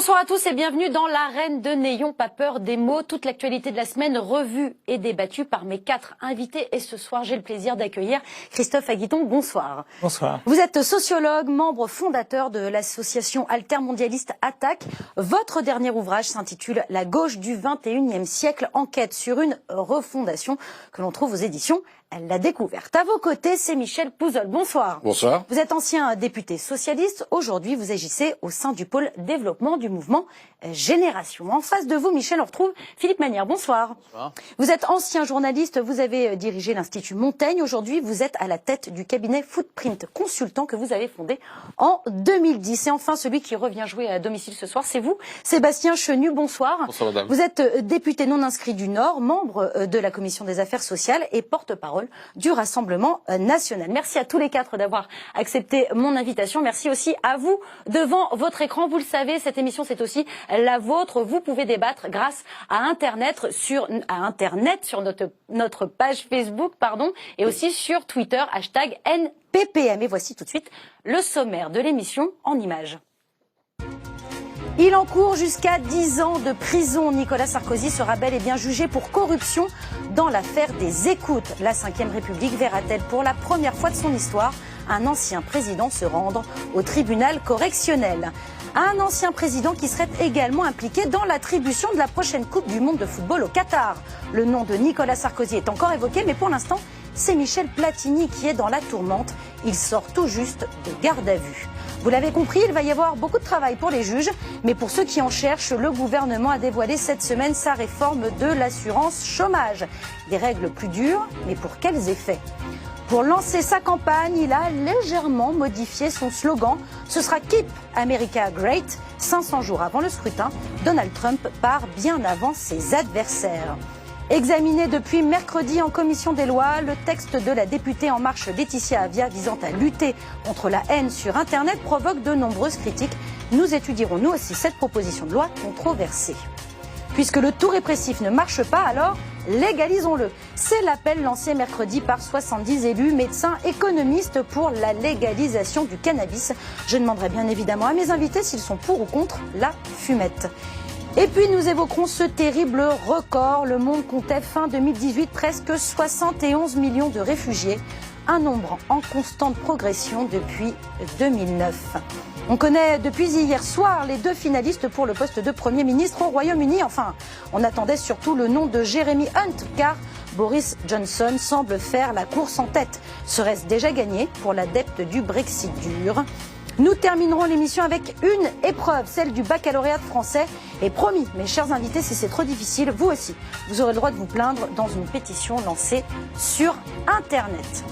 Bonsoir à tous et bienvenue dans l'arène de N'ayons pas peur des mots. Toute l'actualité de la semaine revue et débattue par mes 4 invités. Et ce soir, j'ai le plaisir d'accueillir Christophe Aguiton. Bonsoir. Bonsoir. Vous êtes sociologue, membre fondateur de l'association altermondialiste Attaque. Votre dernier ouvrage s'intitule « La gauche du XXIe siècle, enquête sur une refondation » que l'on trouve aux éditions La Découverte. À vos côtés, c'est Michel Pouzol. Bonsoir. Bonsoir. Vous êtes ancien député socialiste. Aujourd'hui, vous agissez au sein du pôle développement du mouvement Génération. En face de vous, Michel, on retrouve Philippe Manière. Bonsoir. Bonsoir. Vous êtes ancien journaliste. Vous avez dirigé l'Institut Montaigne. Aujourd'hui, vous êtes à la tête du cabinet Footprint Consultant que vous avez fondé en 2010. Et enfin, celui qui revient jouer à domicile ce soir, c'est vous, Sébastien Chenu. Bonsoir. Bonsoir, madame. Vous êtes député non inscrit du Nord, membre de la Commission des Affaires sociales et porte-parole du Rassemblement national. Merci à tous les 4 d'avoir accepté mon invitation. Merci aussi à vous devant votre écran. Vous le savez, cette émission, c'est aussi la vôtre. Vous pouvez débattre grâce à Internet sur notre page Facebook, et aussi sur Twitter, #NPPM. Et voici tout de suite le sommaire de l'émission en images. Il encourt jusqu'à 10 ans de prison. Nicolas Sarkozy sera bel et bien jugé pour corruption dans l'affaire des écoutes. La Ve République verra-t-elle pour la première fois de son histoire un ancien président se rendre au tribunal correctionnel? Un ancien président qui serait également impliqué dans l'attribution de la prochaine Coupe du Monde de football au Qatar. Le nom de Nicolas Sarkozy est encore évoqué, mais pour l'instant, c'est Michel Platini qui est dans la tourmente. Il sort tout juste de garde à vue. Vous l'avez compris, il va y avoir beaucoup de travail pour les juges, mais pour ceux qui en cherchent, le gouvernement a dévoilé cette semaine sa réforme de l'assurance chômage. Des règles plus dures, mais pour quels effets ? Pour lancer sa campagne, il a légèrement modifié son slogan. Ce sera Keep America Great. 500 jours avant le scrutin, Donald Trump part bien avant ses adversaires. Examiné depuis mercredi en commission des lois, le texte de la députée En Marche Laetitia Avia visant à lutter contre la haine sur Internet provoque de nombreuses critiques. Nous étudierons nous aussi cette proposition de loi controversée. Puisque le tout répressif ne marche pas, alors légalisons-le. C'est l'appel lancé mercredi par 70 élus, médecins, économistes pour la légalisation du cannabis. Je demanderai bien évidemment à mes invités s'ils sont pour ou contre la fumette. Et puis nous évoquerons ce terrible record. Le monde comptait fin 2018 presque 71 millions de réfugiés, un nombre en constante progression depuis 2009. On connaît depuis hier soir les 2 finalistes pour le poste de Premier ministre au Royaume-Uni. Enfin, on attendait surtout le nom de Jeremy Hunt, car Boris Johnson semble faire la course en tête. Serait-ce déjà gagné pour l'adepte du Brexit dur ? Nous terminerons l'émission avec une épreuve, celle du baccalauréat de français. Et promis, mes chers invités, si c'est trop difficile, vous aussi, vous aurez le droit de vous plaindre dans une pétition lancée sur Internet.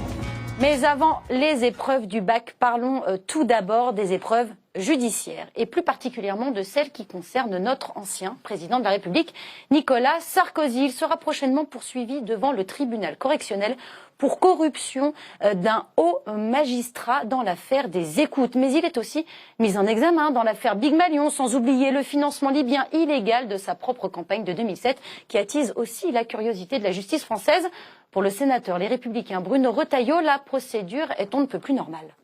Mais avant les épreuves du bac, parlons tout d'abord des épreuves judiciaires, et plus particulièrement de celles qui concernent notre ancien président de la République, Nicolas Sarkozy. Il sera prochainement poursuivi devant le tribunal correctionnel pour corruption d'un haut magistrat dans l'affaire des écoutes. Mais il est aussi mis en examen dans l'affaire Big Malion, sans oublier le financement libyen illégal de sa propre campagne de 2007, qui attise aussi la curiosité de la justice française. Pour le sénateur Les Républicains Bruno Retailleau, la procédure est on ne peut plus normale.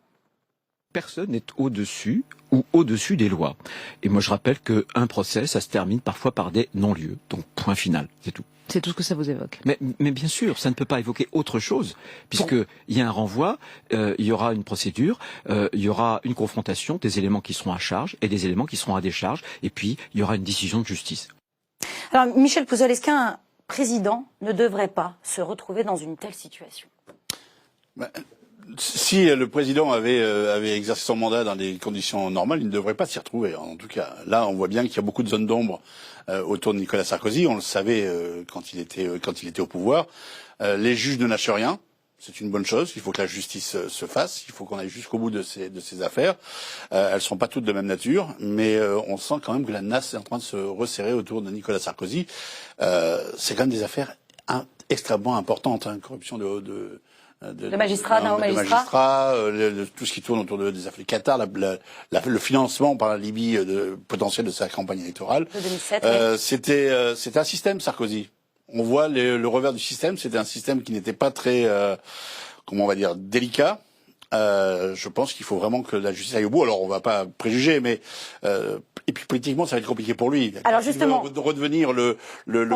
Personne n'est au-dessus ou au-dessus des lois. Et moi, je rappelle qu'un procès, ça se termine parfois par des non-lieux. Donc, point final, c'est tout. C'est tout ce que ça vous évoque. Mais bien sûr, ça ne peut pas évoquer autre chose, puisqu'il y a un renvoi, il y aura une procédure, il y aura une confrontation, des éléments qui seront à charge et des éléments qui seront à décharge, et puis il y aura une décision de justice. Alors, Michel Pouzol, est-ce qu'un président ne devrait pas se retrouver dans une telle situation ? Si le président avait exercé son mandat dans des conditions normales, il ne devrait pas s'y retrouver. En tout cas, là, on voit bien qu'il y a beaucoup de zones d'ombre autour de Nicolas Sarkozy. On le savait quand il était au pouvoir. Les juges ne lâchent rien. C'est une bonne chose. Il faut que la justice se fasse. Il faut qu'on aille jusqu'au bout de ces affaires. Elles sont pas toutes de même nature, mais on sent quand même que la nasse est en train de se resserrer autour de Nicolas Sarkozy. C'est quand même des affaires extrêmement importantes. Corruption de magistrats, d'un haut magistrat, tout ce qui tourne autour des affaires du Qatar, le financement par la Libye potentiel de sa campagne électorale. De 2007, oui. C'était un système, Sarkozy. On voit le revers du système. C'était un système qui n'était pas très, comment on va dire, délicat. Je pense qu'il faut vraiment que la justice aille au bout. Alors on va pas préjuger, mais et puis politiquement ça va être compliqué pour lui. Alors justement, de redevenir le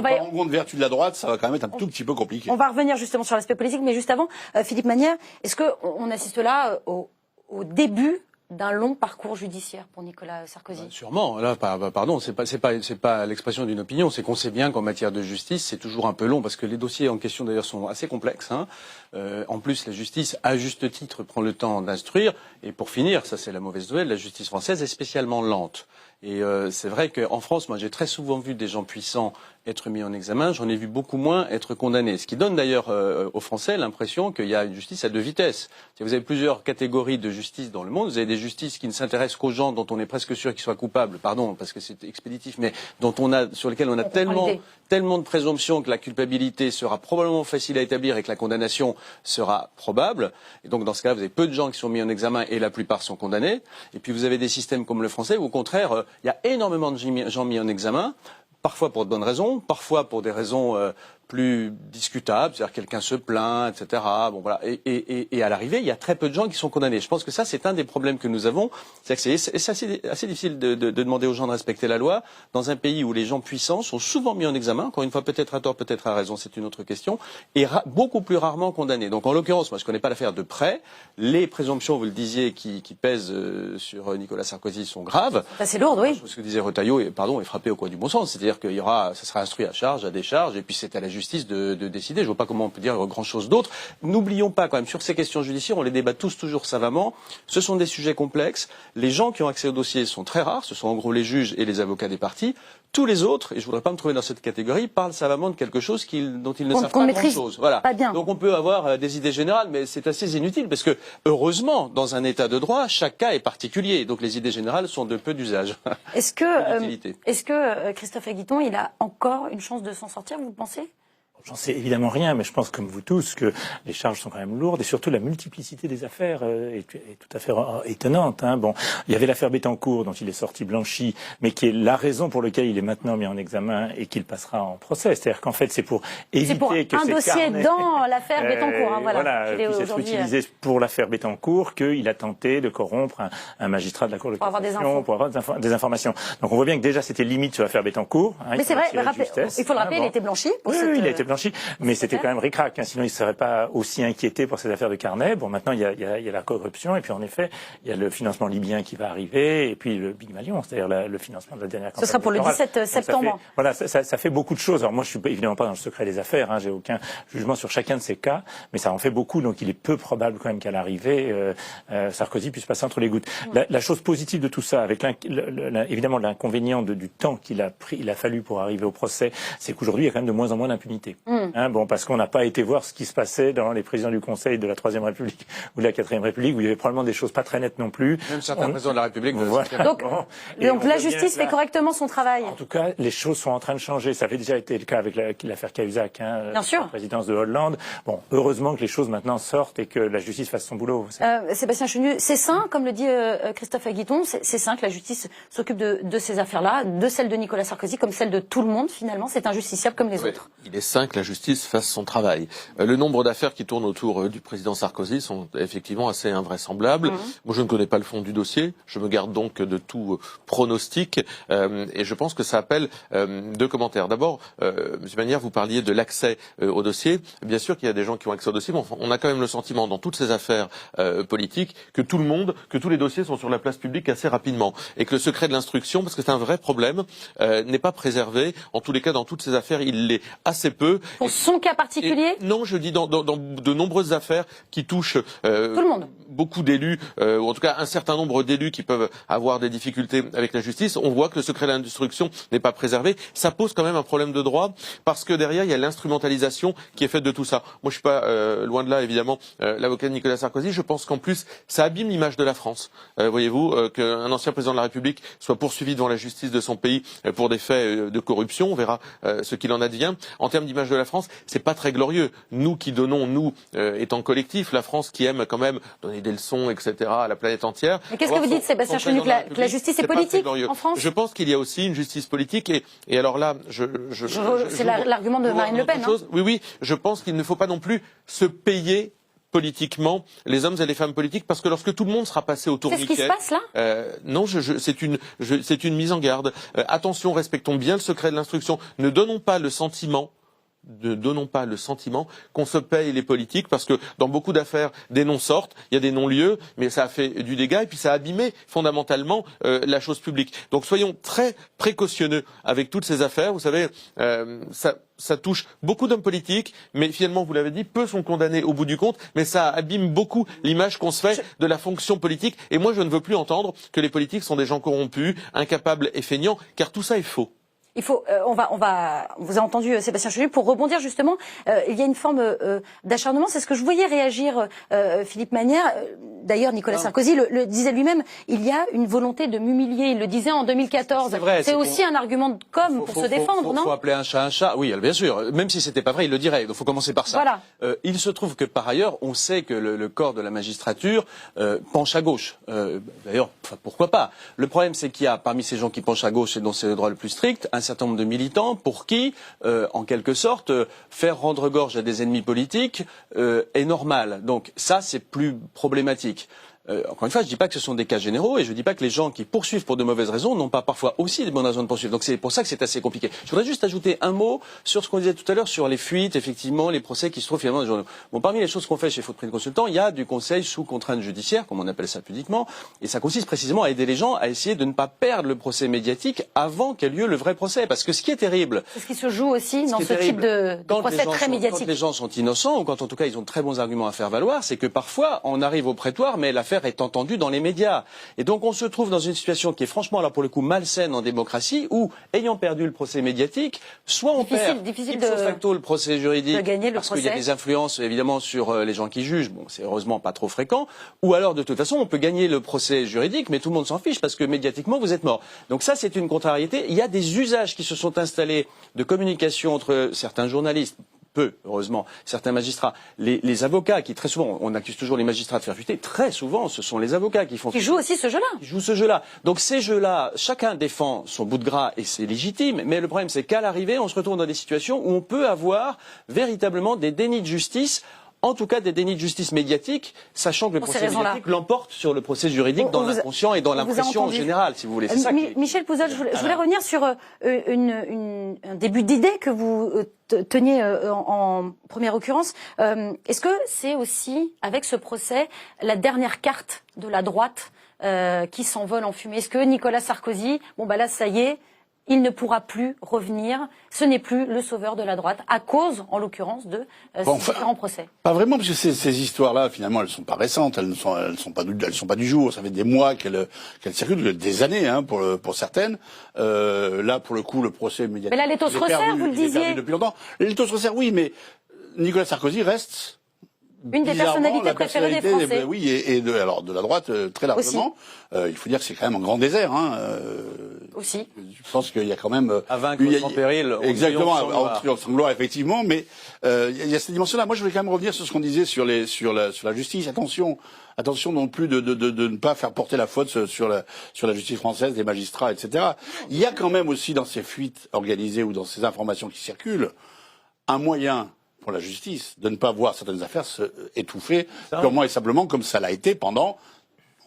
parangon de vertu de la droite, ça va quand même être un tout petit peu compliqué. On va revenir justement sur l'aspect politique, mais juste avant, Philippe Magnier, est-ce qu'on assiste là au début d'un long parcours judiciaire pour Nicolas Sarkozy? Sûrement. Là, pardon, c'est pas l'expression d'une opinion. C'est qu'on sait bien qu'en matière de justice, c'est toujours un peu long parce que les dossiers en question d'ailleurs sont assez complexes. Hein. En plus, la justice, à juste titre, prend le temps d'instruire. Et pour finir, ça c'est la mauvaise nouvelle, la justice française est spécialement lente. Et c'est vrai qu'en France, moi j'ai très souvent vu des gens puissants être mis en examen, j'en ai vu beaucoup moins être condamnés. Ce qui donne d'ailleurs aux Français l'impression qu'il y a une justice à deux vitesses. Vous avez plusieurs catégories de justice dans le monde. Vous avez des justices qui ne s'intéressent qu'aux gens dont on est presque sûr qu'ils soient coupables, pardon, parce que c'est expéditif, mais sur lesquels on a tellement de présomptions que la culpabilité sera probablement facile à établir et que la condamnation sera probable. Et donc dans ce cas, vous avez peu de gens qui sont mis en examen et la plupart sont condamnés. Et puis vous avez des systèmes comme le français où au contraire, il y a énormément de gens mis en examen, parfois pour de bonnes raisons, parfois pour des raisons plus discutables, c'est-à-dire quelqu'un se plaint, etc. Bon voilà. Et à l'arrivée, il y a très peu de gens qui sont condamnés. Je pense que ça, c'est un des problèmes que nous avons. C'est assez difficile de demander aux gens de respecter la loi dans un pays où les gens puissants sont souvent mis en examen. Encore une fois, peut-être à tort, peut-être à raison, c'est une autre question, et beaucoup plus rarement condamnés. Donc en l'occurrence, moi je connais pas l'affaire de près. Les présomptions, vous le disiez, qui pèsent sur Nicolas Sarkozy sont graves. C'est lourd, oui. Ce que disait Retailleau, est frappé au coin du bon sens. C'est-à-dire qu'il y aura, ça sera instruit à charge, à décharge, et puis c'est à la justice de décider. Je vois pas comment on peut dire grand-chose d'autre. N'oublions pas quand même, sur ces questions judiciaires, on les débat tous toujours savamment. Ce sont des sujets complexes. Les gens qui ont accès au dossier sont très rares. Ce sont en gros les juges et les avocats des parties. Tous les autres, et je voudrais pas me trouver dans cette catégorie, parlent savamment de quelque chose dont ils ne savent pas grand-chose. Voilà. Pas bien. Donc on peut avoir des idées générales, mais c'est assez inutile parce que, heureusement, dans un état de droit, chaque cas est particulier. Donc les idées générales sont de peu d'usage. Est-ce que Christophe Aguiton, il a encore une chance de s'en sortir, vous pensez? J'en sais évidemment rien, mais je pense comme vous tous que les charges sont quand même lourdes et surtout la multiplicité des affaires est tout à fait étonnante. Hein. Bon, il y avait l'affaire Bettencourt dont il est sorti blanchi, mais qui est la raison pour laquelle il est maintenant mis en examen et qu'il passera en procès. C'est-à-dire qu'en fait, c'est pour éviter que ces dossier carnets, dans l'affaire Bettencourt, hein, voilà, puisse être utilisé pour l'affaire Bettencourt, qu'il a tenté de corrompre un magistrat de la Cour de cassation pour avoir des informations. Donc on voit bien que déjà c'était limite sur l'affaire Bettencourt. Hein, mais c'est vrai, il faut le rappeler, il a été blanchi. Oui, il a été blanchi, mais c'était quand même ric-rac, hein, sinon il ne serait pas aussi inquiété pour cette affaire de carnet. Bon, maintenant il y a la corruption et puis en effet il y a le financement libyen qui va arriver et puis le Big Malion, c'est-à-dire le financement de la dernière campagne. Ce sera pour le 17 septembre. Ça fait beaucoup de choses. Alors moi je suis évidemment pas dans le secret des affaires, hein, j'ai aucun jugement sur chacun de ces cas, mais ça en fait beaucoup, donc il est peu probable quand même qu'à l'arrivée Sarkozy puisse passer entre les gouttes. La chose positive de tout ça, avec évidemment l'inconvénient du temps qu'il a fallu pour arriver au procès, c'est qu'aujourd'hui il y a quand même de moins en moins d'impunité. Hein, bon, parce qu'on n'a pas été voir ce qui se passait dans les présidents du Conseil de la Troisième République ou de la Quatrième République, où il y avait probablement des choses pas très nettes non plus. Même certains présidents de la République. Voilà. Donc la justice fait correctement son travail. En tout cas, les choses sont en train de changer. Ça avait déjà été le cas avec l'affaire Cahuzac, hein, bien sûr, la présidence de Hollande. Bon, heureusement que les choses maintenant sortent et que la justice fasse son boulot. Sébastien Chenu, c'est sain, comme le dit Christophe Aguiton, c'est sain que la justice s'occupe de ces affaires-là, de celle de Nicolas Sarkozy, comme celle de tout le monde finalement. C'est injusticiable comme les autres. Il est sain que la justice fasse son travail. Le nombre d'affaires qui tournent autour du président Sarkozy sont effectivement assez invraisemblables. Moi, je ne connais pas le fond du dossier. Je me garde donc de tout pronostic. Et je pense que ça appelle deux commentaires. D'abord, M. Magnier, vous parliez de l'accès au dossier. Bien sûr qu'il y a des gens qui ont accès au dossier, mais on a quand même le sentiment dans toutes ces affaires politiques que tous les dossiers sont sur la place publique assez rapidement. Et que le secret de l'instruction, parce que c'est un vrai problème, n'est pas préservé. En tous les cas, dans toutes ces affaires, il l'est assez peu. Pour son cas particulier ? Non, je dis dans de nombreuses affaires qui touchent tout le monde. Beaucoup d'élus, ou en tout cas un certain nombre d'élus qui peuvent avoir des difficultés avec la justice. On voit que le secret de l'instruction n'est pas préservé. Ça pose quand même un problème de droit parce que derrière il y a l'instrumentalisation qui est faite de tout ça. Moi je suis pas loin de là évidemment l'avocat de Nicolas Sarkozy. Je pense qu'en plus ça abîme l'image de la France. Voyez-vous qu'un ancien président de la République soit poursuivi devant la justice de son pays pour des faits de corruption. On verra ce qu'il en advient. En termes d'image de la France, c'est pas très glorieux. Nous qui donnons, étant collectif, la France qui aime quand même donner des leçons, etc. à la planète entière. Mais qu'est-ce que vous dites, Sébastien Chenu, que la justice est politique en France ? Je pense qu'il y a aussi une justice politique et alors là, c'est l'argument de Marine Le Pen. Oui, je pense qu'il ne faut pas non plus se payer politiquement les hommes et les femmes politiques, parce que lorsque tout le monde sera passé au tourniquet... C'est ce qui se passe là Non, c'est une mise en garde. Attention, respectons bien le secret de l'instruction. Ne donnons pas le sentiment qu'on se paye les politiques, parce que dans beaucoup d'affaires, des noms sortent, il y a des non-lieux, mais ça a fait du dégât et puis ça a abîmé fondamentalement la chose publique. Donc soyons très précautionneux avec toutes ces affaires. Vous savez, ça touche beaucoup d'hommes politiques, mais finalement, vous l'avez dit, peu sont condamnés au bout du compte, mais ça abîme beaucoup l'image qu'on se fait de la fonction politique. Et moi, je ne veux plus entendre que les politiques sont des gens corrompus, incapables et feignants, car tout ça est faux. Il faut, on va, vous avez entendu Sébastien Chenu, pour rebondir justement, il y a une forme d'acharnement, c'est ce que je voyais réagir Philippe Manière, d'ailleurs Nicolas Sarkozy le disait lui-même, il y a une volonté de m'humilier, il le disait en 2014, c'est aussi un argument de com pour se défendre, non ? Il faut appeler un chat, oui, bien sûr, même si c'était pas vrai, il le dirait, donc il faut commencer par ça. Voilà. Il se trouve que par ailleurs, on sait que le corps de la magistrature penche à gauche, d'ailleurs, pourquoi pas ? Le problème c'est qu'il y a parmi ces gens qui penchent à gauche et dont c'est le droit le plus strict, un certain nombre de militants pour qui, en quelque sorte, faire rendre gorge à des ennemis politiques est normal. Donc ça, c'est plus problématique. Encore une fois, je ne dis pas que ce sont des cas généraux et je ne dis pas que les gens qui poursuivent pour de mauvaises raisons n'ont pas parfois aussi des bonnes raisons de poursuivre. Donc c'est pour ça que c'est assez compliqué. Je voudrais juste ajouter un mot sur ce qu'on disait tout à l'heure sur les fuites, effectivement, les procès qui se trouvent finalement dans les journaux. Bon, parmi les choses qu'on fait chez Footprint Consultant, il y a du conseil sous contrainte judiciaire, comme on appelle ça pudiquement, et ça consiste précisément à aider les gens à essayer de ne pas perdre le procès médiatique avant qu'ait lieu le vrai procès. Parce que ce qui est terrible... C'est ce qui se joue aussi dans ce type de procès très médiatique. Quand les gens sont innocents, ou quand en tout cas ils ont de très bons arguments à faire valoir, c'est que parfois on arrive au prétoire, mais l'affaire est entendue dans les médias. Et donc on se trouve dans une situation qui est franchement, là pour le coup, malsaine en démocratie, où, ayant perdu le procès médiatique, soit on perd ipso facto le procès juridique, parce qu'il y a des influences évidemment sur les gens qui jugent, bon c'est heureusement pas trop fréquent, ou alors de toute façon on peut gagner le procès juridique, mais tout le monde s'en fiche, parce que médiatiquement vous êtes mort. Donc ça c'est une contrariété. Il y a des usages qui se sont installés de communication entre certains journalistes, peu, heureusement, certains magistrats, les avocats qui très souvent, on accuse toujours les magistrats de faire fuiter, très souvent ce sont les avocats qui font... Qui jouent aussi ce jeu-là. Qui jouent ce jeu-là. Donc ces jeux-là, chacun défend son bout de gras et c'est légitime, mais le problème c'est qu'à l'arrivée, on se retrouve dans des situations où on peut avoir véritablement des dénis de justice, en tout cas des dénis de justice médiatiques, sachant que le procès médiatique l'emporte sur le procès juridique dans l'inconscient et dans l'impression générale, si vous voulez. C'est ça Michel Pouzol, je voulais revenir sur un début d'idée que vous teniez en première occurrence. Est-ce que c'est aussi, avec ce procès, la dernière carte de la droite qui s'envole en fumée? Est-ce que Nicolas Sarkozy, bon bah là ça y est, il ne pourra plus revenir, ce n'est plus le sauveur de la droite, à cause, en l'occurrence, de ces différents procès? Pas vraiment, parce que ces histoires-là, finalement, elles sont pas récentes, elles sont pas du jour. Ça fait des mois qu'elles circulent, des années, hein, pour certaines. Là, pour le coup, le procès médiatique. Mais là, l'étau se resserre, vous le disiez. Depuis longtemps. L'étau se resserre, oui, mais Nicolas Sarkozy reste une des personnalités préférées des Français. Oui, et de la droite, très largement. Il faut dire que c'est quand même un grand désert, hein. Aussi. Je pense qu'il y a quand même... À vaincre sans péril. Exactement, en triomphe sans gloire, effectivement, mais il y a cette dimension-là. Moi, je voulais quand même revenir sur ce qu'on disait sur la justice. Attention non plus de ne pas faire porter la faute sur la justice française, des magistrats, etc. Il y a quand même aussi dans ces fuites organisées ou dans ces informations qui circulent un moyen pour la justice de ne pas voir certaines affaires se étouffer purement et simplement comme ça l'a été pendant,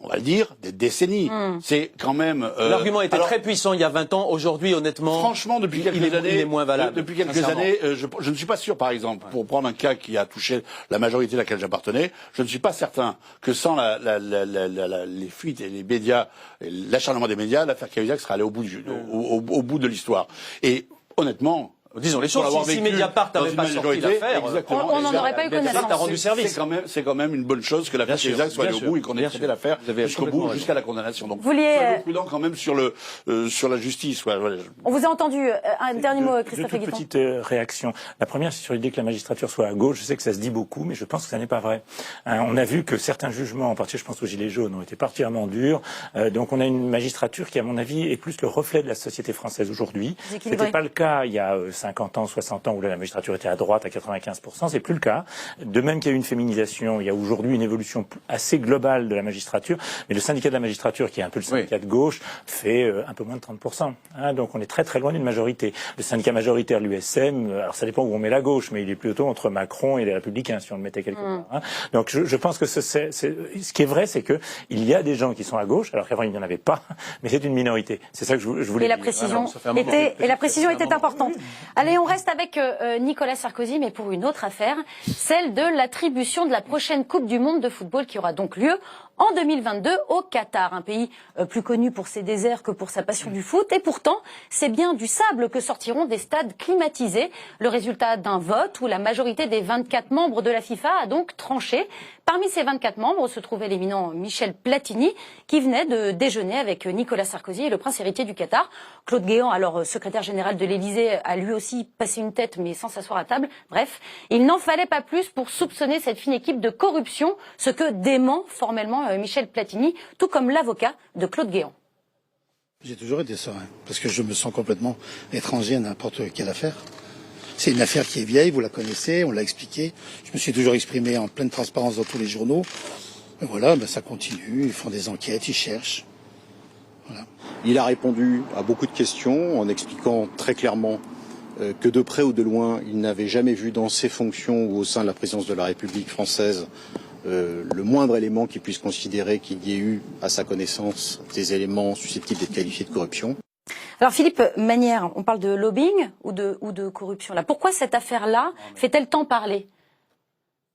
on va le dire, des décennies. C'est quand même... L'argument était très puissant il y a 20 ans. Aujourd'hui, honnêtement... Franchement, depuis quelques années... Il est moins valable. Depuis quelques années, je ne suis pas sûr, par exemple, pour prendre un cas qui a touché la majorité à laquelle j'appartenais, je ne suis pas certain que sans les fuites et les médias, et l'acharnement des médias, l'affaire Cahuzac serait allée au bout de l'histoire. Et honnêtement... Disons les choses, si Mediapart n'avait pas sorti l'affaire, on n'en aurait pas eu connaissance. Ça a rendu service. C'est quand même une bonne chose que l'affaire Cahuzac soit allée au bout et qu'on ait traité l'affaire jusqu'au bout, jusqu'à la condamnation. Donc, soyons prudents quand même sur la justice. On vous a entendu. Un dernier mot, Christophe Guitton. Deux petites réactions. La première, c'est sur l'idée que la magistrature soit à gauche. Je sais que ça se dit beaucoup, mais je pense que ça n'est pas vrai. On a vu que certains jugements, en particulier, je pense aux Gilets jaunes, ont été particulièrement durs. Donc, on a une magistrature qui, à mon avis, est plus le reflet de la société française aujourd'hui. C'était pas le cas il y a 50 ans, 60 ans, où la magistrature était à droite à 95%, c'est plus le cas. De même qu'il y a eu une féminisation, il y a aujourd'hui une évolution assez globale de la magistrature, mais le syndicat de la magistrature, qui est un peu le syndicat de gauche, fait un peu moins de 30%. Hein, donc on est très très loin d'une majorité. Le syndicat majoritaire, l'USM, alors ça dépend où on met la gauche, mais il est plutôt entre Macron et les Républicains, si on le mettait quelque part. Hein. Donc je pense que ce qui est vrai, c'est que il y a des gens qui sont à gauche, alors qu'avant il n'y en avait pas, mais c'est une minorité. C'est ça que je voulais dire. Et la précision était importante. Allez, on reste avec Nicolas Sarkozy, mais pour une autre affaire, celle de l'attribution de la prochaine Coupe du Monde de football qui aura donc lieu en 2022 au Qatar, un pays plus connu pour ses déserts que pour sa passion du foot. Et pourtant, c'est bien du sable que sortiront des stades climatisés. Le résultat d'un vote où la majorité des 24 membres de la FIFA a donc tranché. Parmi ces 24 membres se trouvait l'éminent Michel Platini, qui venait de déjeuner avec Nicolas Sarkozy et le prince héritier du Qatar. Claude Guéant, alors secrétaire général de l'Élysée, a lui aussi passé une tête, mais sans s'asseoir à table. Bref, il n'en fallait pas plus pour soupçonner cette fine équipe de corruption, ce que dément formellement Michel Platini, tout comme l'avocat de Claude Guéant. J'ai toujours été serein, parce que je me sens complètement étranger à n'importe quelle affaire. C'est une affaire qui est vieille, vous la connaissez, on l'a expliqué. Je me suis toujours exprimé en pleine transparence dans tous les journaux. Et voilà, ça continue, ils font des enquêtes, ils cherchent. Voilà. Il a répondu à beaucoup de questions en expliquant très clairement que de près ou de loin, il n'avait jamais vu dans ses fonctions ou au sein de la présidence de la République française le moindre élément qui puisse considérer qu'il y ait eu à sa connaissance des éléments susceptibles d'être qualifiés de corruption. Alors Philippe Manière, on parle de lobbying ou de corruption là. Pourquoi cette affaire-là fait-elle tant parler ?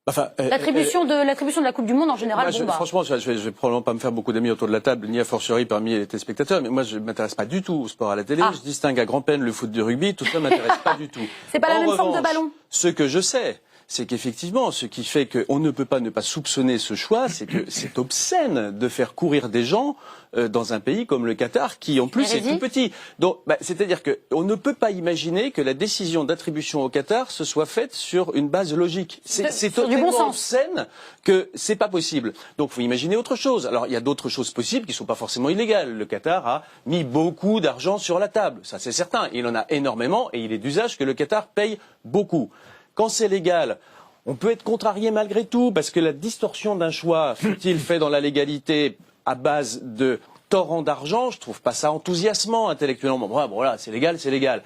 Enfin, l'attribution de la Coupe du Monde en général. Franchement, je vais probablement pas me faire beaucoup d'amis autour de la table, ni a fortiori parmi les téléspectateurs. Mais moi, je m'intéresse pas du tout au sport à la télé. Je distingue à grand-peine le foot du rugby. Tout ça m'intéresse pas du tout. C'est pas la même forme de ballon. Ce que je sais, c'est qu'effectivement, ce qui fait qu'on ne peut pas ne pas soupçonner ce choix, c'est que c'est obscène de faire courir des gens dans un pays comme le Qatar, qui en plus est tout petit. Donc, c'est-à-dire qu'on ne peut pas imaginer que la décision d'attribution au Qatar se soit faite sur une base logique. C'est totalement obscène que c'est pas possible. Donc, faut imaginer autre chose. Alors, il y a d'autres choses possibles qui sont pas forcément illégales. Le Qatar a mis beaucoup d'argent sur la table, ça c'est certain. Il en a énormément et il est d'usage que le Qatar paye beaucoup. Quand c'est légal, on peut être contrarié malgré tout, parce que la distorsion d'un choix, fut-il fait dans la légalité à base de torrents d'argent, je trouve pas ça enthousiasmant intellectuellement. Bon, voilà, c'est légal, c'est légal.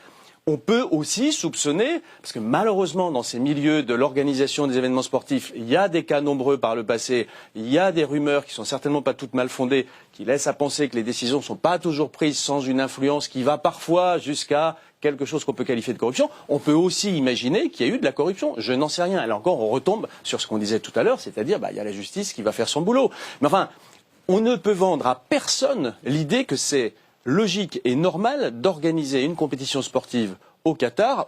On peut aussi soupçonner, parce que malheureusement dans ces milieux de l'organisation des événements sportifs, il y a des cas nombreux par le passé, il y a des rumeurs qui sont certainement pas toutes mal fondées, qui laissent à penser que les décisions ne sont pas toujours prises sans une influence qui va parfois jusqu'à quelque chose qu'on peut qualifier de corruption. On peut aussi imaginer qu'il y a eu de la corruption. Je n'en sais rien. Et là encore, on retombe sur ce qu'on disait tout à l'heure, c'est-à-dire il y a la justice qui va faire son boulot. Mais enfin, on ne peut vendre à personne l'idée que c'est logique et normal d'organiser une compétition sportive au Qatar,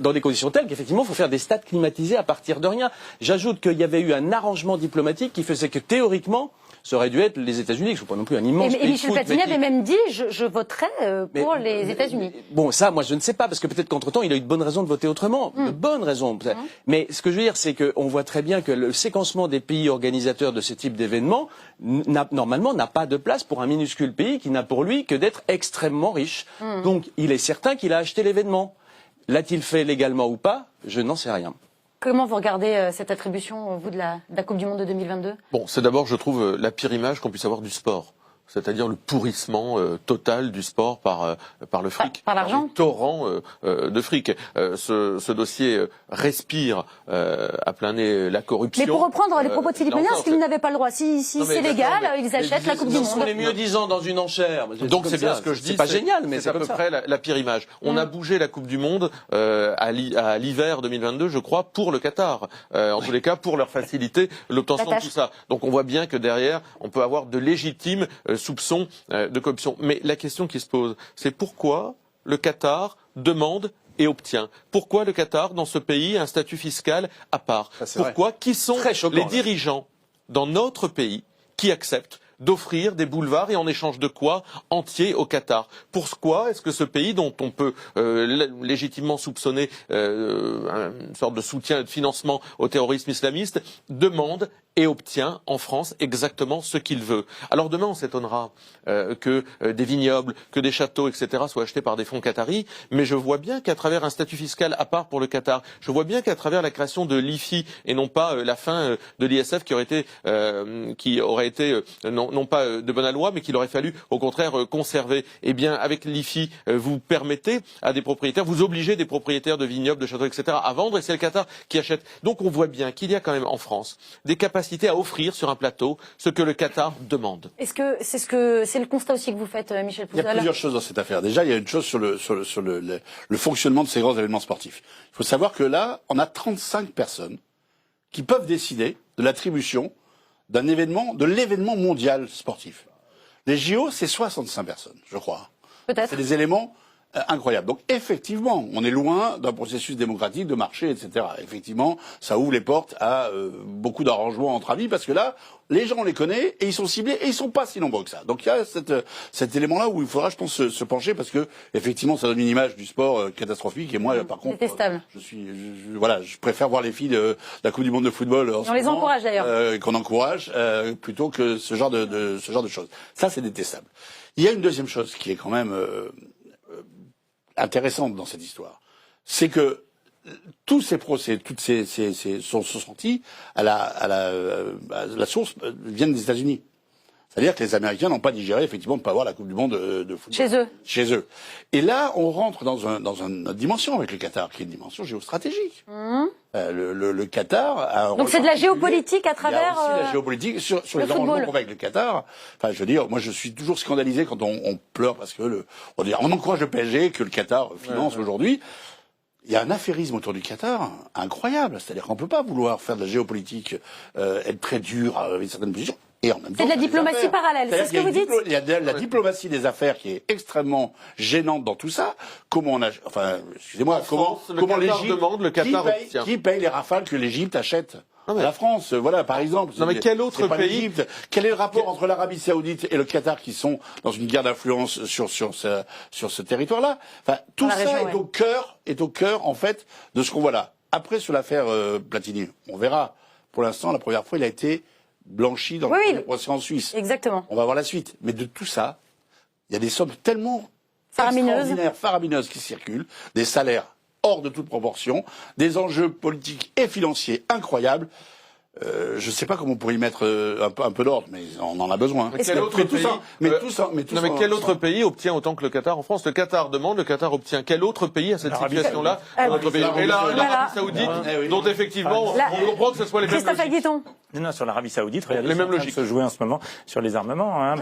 dans des conditions telles qu'effectivement, il faut faire des stades climatisés à partir de rien. J'ajoute qu'il y avait eu un arrangement diplomatique qui faisait que théoriquement, ça aurait dû être les États-Unis, qui ne sont pas non plus un immense pays de foot. Et Michel Platini avait même dit je voterai pour les États-Unis. Bon, ça, moi, je ne sais pas, parce que peut-être qu'entre-temps, il a eu de bonnes raisons de voter autrement. De bonnes raisons. Mais ce que je veux dire, c'est qu'on voit très bien que le séquencement des pays organisateurs de ce type d'événements, normalement, n'a pas de place pour un minuscule pays qui n'a pour lui que d'être extrêmement riche. Donc, il est certain qu'il a acheté l'événement. L'a-t-il fait légalement ou pas? Je n'en sais rien. Comment vous regardez cette attribution, vous, de la Coupe du Monde de 2022 ? Bon, c'est d'abord, je trouve, la pire image qu'on puisse avoir du sport. C'est-à-dire le pourrissement total du sport par le fric. Par l'argent. Le torrent de fric. Ce dossier respire à plein nez la corruption. Mais pour reprendre les propos de Philippe Manière, est-ce qu'ils n'avaient pas le droit? Si c'est légal, ils achètent la Coupe du Monde. Ce sont les mieux-disants dans une enchère. Donc c'est bien ce que je dis. C'est pas génial, mais c'est à peu près la pire image. On a bougé la Coupe du Monde à l'hiver 2022, je crois, pour le Qatar. En tous les cas, pour leur faciliter l'obtention de tout ça. Donc on voit bien que derrière, on peut avoir de légitimes soupçons de corruption. Mais la question qui se pose, c'est pourquoi le Qatar demande et obtient. Pourquoi le Qatar, dans ce pays, a un statut fiscal à part? Pourquoi? Qui sont les dirigeants dans notre pays qui acceptent d'offrir des boulevards et en échange de quoi entiers au Qatar? Pourquoi est-ce que ce pays, dont on peut légitimement soupçonner une sorte de soutien et de financement au terrorisme islamiste, demande et obtient en France exactement ce qu'il veut. Alors demain, on s'étonnera que des vignobles, que des châteaux, etc. soient achetés par des fonds qataris, mais je vois bien qu'à travers un statut fiscal à part pour le Qatar, je vois bien qu'à travers la création de l'IFI et non pas la fin de l'ISF qui aurait été non pas de bonne loi, mais qu'il aurait fallu au contraire conserver. Eh bien, avec l'IFI, vous permettez à des propriétaires, vous obligez des propriétaires de vignobles, de châteaux, etc. à vendre, et c'est le Qatar qui achète. Donc on voit bien qu'il y a quand même en France des capacités à offrir sur un plateau ce que le Qatar demande. Est-ce que c'est le constat aussi que vous faites, Michel Pouzol? Il y a plusieurs choses dans cette affaire. Déjà, il y a une chose sur le fonctionnement de ces grands événements sportifs. Il faut savoir que là, on a 35 personnes qui peuvent décider de l'attribution d'un événement, de l'événement mondial sportif. Les JO, c'est 65 personnes, je crois. Peut-être. C'est des éléments incroyables. Donc effectivement, on est loin d'un processus démocratique de marché, etc. Effectivement, ça ouvre les portes à beaucoup d'arrangements entre amis, parce que là, les gens, on les connaît, et ils sont ciblés, et ils sont pas si nombreux que ça. Donc il y a cet élément-là où il faudra, je pense, se pencher, parce que effectivement, ça donne une image du sport catastrophique. Et moi, par contre, détestable. Je préfère voir les filles de la Coupe du Monde de football. On les encourage d'ailleurs. Qu'on encourage plutôt que ce genre de choses. Ça, c'est détestable. Il y a une deuxième chose qui est quand même intéressante dans cette histoire, c'est que tous ces procès, sont sortis à la source viennent des États-Unis. C'est-à-dire que les Américains n'ont pas digéré effectivement de ne pas avoir la Coupe du Monde de football chez eux. Et là, on rentre dans une autre dimension avec le Qatar, qui est une dimension géostratégique. Le Qatar a donc c'est de la géopolitique à travers. Il y a aussi la géopolitique sur les arrangements qu'on fait avec le Qatar. Enfin, je veux dire, moi, je suis toujours scandalisé quand on pleure parce que on encourage le PSG que le Qatar finance aujourd'hui. Il y a un affairisme autour du Qatar incroyable. C'est-à-dire qu'on peut pas vouloir faire de la géopolitique, être très dur avec certaines positions. Et en même temps, c'est de la diplomatie parallèle, c'est ce que vous dites. Il y a la diplomatie des affaires qui est extrêmement gênante dans tout ça. Comment l'Égypte demande, le Qatar obtient. Qui paye les rafales que l'Égypte achète à la France, voilà, par exemple. Non, mais quel autre pays? Quel est le rapport entre l'Arabie Saoudite et le Qatar, qui sont dans une guerre d'influence sur ce territoire-là? Enfin, tout ça est au cœur, en fait, de ce qu'on voit là. Après, sur l'affaire Platini, on verra. Pour l'instant, la première fois, il a été blanchi dans le procès en Suisse. Exactement. On va voir la suite. Mais de tout ça, il y a des sommes tellement extraordinaires, faramineuses qui circulent, des salaires hors de toute proportion, des enjeux politiques et financiers incroyables. Je ne sais pas comment on pourrait y mettre un peu d'ordre, mais on en a besoin. Mais quel autre pays obtient autant que le Qatar en France? Le Qatar demande, le Qatar obtient. Quel autre pays a cette situation-là? Et l'Arabie Saoudite, dont effectivement, on comprend que ce soit les mêmes logiques. Non, sur l'Arabie Saoudite, regardez, les mêmes logiques se jouer en ce moment sur les armements.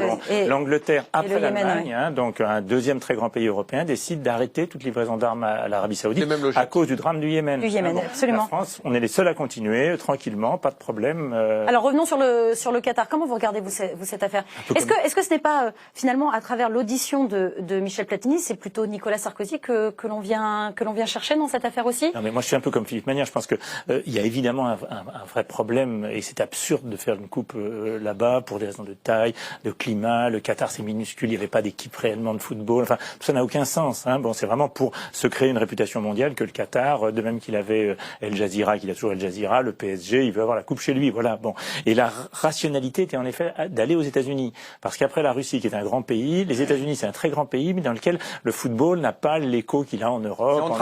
L'Angleterre, après l'Allemagne, donc un deuxième très grand pays européen, décide d'arrêter toute livraison d'armes à l'Arabie Saoudite à cause du drame du Yémen. Absolument. La France, on est les seuls à continuer tranquillement, pas de problème. Alors revenons sur le Qatar. Comment vous regardez-vous cette affaire? Est-ce que ce n'est pas finalement à travers l'audition de Michel Platini, c'est plutôt Nicolas Sarkozy que l'on vient chercher dans cette affaire aussi? Non, mais moi je suis un peu comme Philippe Magnère. Je pense que il y a évidemment un vrai problème, et c'est absurde de faire une coupe là-bas pour des raisons de taille, de climat. Le Qatar, c'est minuscule, il n'y avait pas d'équipe réellement de football. Enfin, tout ça n'a aucun sens. Bon, c'est vraiment pour se créer une réputation mondiale que le Qatar, de même qu'il avait El Jazeera, qu'il a toujours El Jazeera, le PSG, il veut avoir la coupe chez lui. Voilà. Bon. Et la rationalité était en effet d'aller aux États-Unis, parce qu'après la Russie, qui est un grand pays, les États-Unis, c'est un très grand pays, mais dans lequel le football n'a pas l'écho qu'il a en Europe.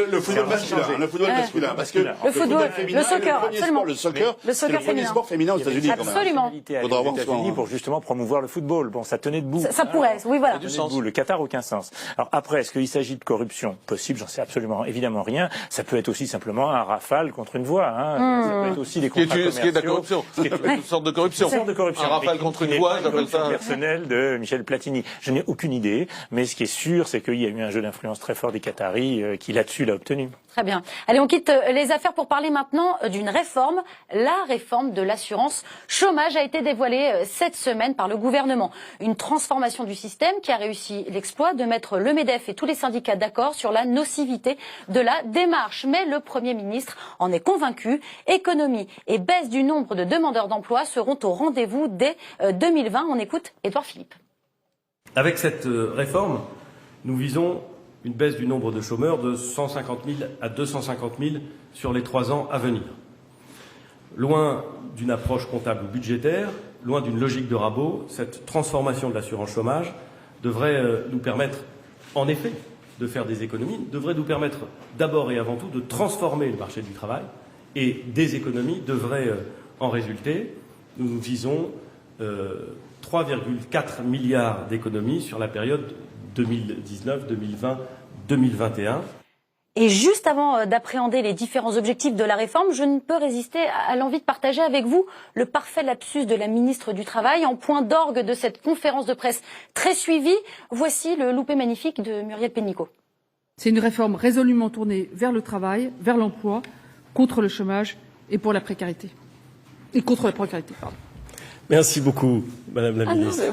Le football masculin, parce que le football, le soccer, absolument. Le soccer, c'est le premier sport féminin aux États-Unis. Absolument. Aux États-Unis pour justement promouvoir le football. Bon, ça tenait debout. Ça pourrait, oui, voilà. Le Qatar, aucun sens. Alors après, est-ce qu'il s'agit de corruption? Possible, j'en sais absolument évidemment rien. Ça peut être aussi simplement un rafale contre une voix. Ça peut être aussi des contrats commerciaux. Ce qui est de la corruption. Une sorte de corruption. Un rafale contre une voix, j'appelle ça. Personnel de Michel Platini. Je n'ai aucune idée, mais ce qui est sûr, c'est qu'il y a eu un jeu d'influence très fort des Qataris qui là-dessus l'a obtenu. Très bien. Allez, on quitte les affaires pour parler maintenant d'une réforme. La réforme de l'assurance chômage a été dévoilée cette semaine par le gouvernement. Une transformation du système qui a réussi l'exploit de mettre le MEDEF et tous les syndicats d'accord sur la nocivité de la démarche. Mais le Premier ministre en est convaincu. Économie et baisse du nombre de demandeurs d'emploi seront au rendez-vous dès 2020. On écoute Édouard Philippe. Avec cette réforme, nous visons une baisse du nombre de chômeurs de 150 000 à 250 000 sur les 3 ans à venir. loin d'une approche comptable ou budgétaire, loin d'une logique de rabot, cette transformation de l'assurance chômage devrait nous permettre, en effet, de faire des économies, devrait nous permettre d'abord et avant tout de transformer le marché du travail, et des économies devraient en résulter. Nous visons 3,4 milliards d'économies sur la période 2019, 2020, 2021. Et juste avant d'appréhender les différents objectifs de la réforme, je ne peux résister à l'envie de partager avec vous le parfait lapsus de la ministre du Travail en point d'orgue de cette conférence de presse très suivie. Voici le loupé magnifique de Muriel Pénicaud. C'est une réforme résolument tournée vers le travail, vers l'emploi, contre le chômage et pour la précarité. Et contre la précarité, pardon. Merci beaucoup, Madame la Ministre.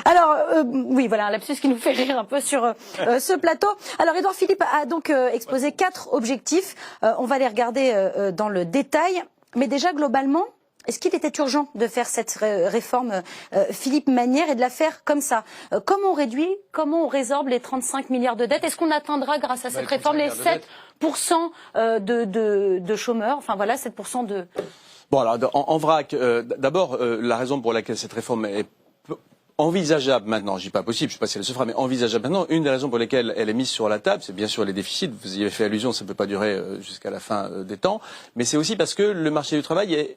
Alors, oui, voilà, un lapsus qui nous fait rire un peu sur ce plateau. Alors, Édouard Philippe a donc exposé 4 objectifs. On va les regarder dans le détail. Mais déjà, globalement, est-ce qu'il était urgent de faire cette réforme Philippe Manière et de la faire comme ça? Comment on réduit, comment on résorbe les 35 milliards de dettes? Est-ce qu'on atteindra, grâce à cette réforme, les 7% de chômeurs? Enfin, voilà, 7% de... Bon, alors, en vrac, d'abord, la raison pour laquelle cette réforme est envisageable maintenant, je dis pas possible, je sais pas si elle se fera, mais envisageable maintenant, une des raisons pour lesquelles elle est mise sur la table, c'est bien sûr les déficits, vous y avez fait allusion, ça ne peut pas durer jusqu'à la fin des temps, mais c'est aussi parce que le marché du travail est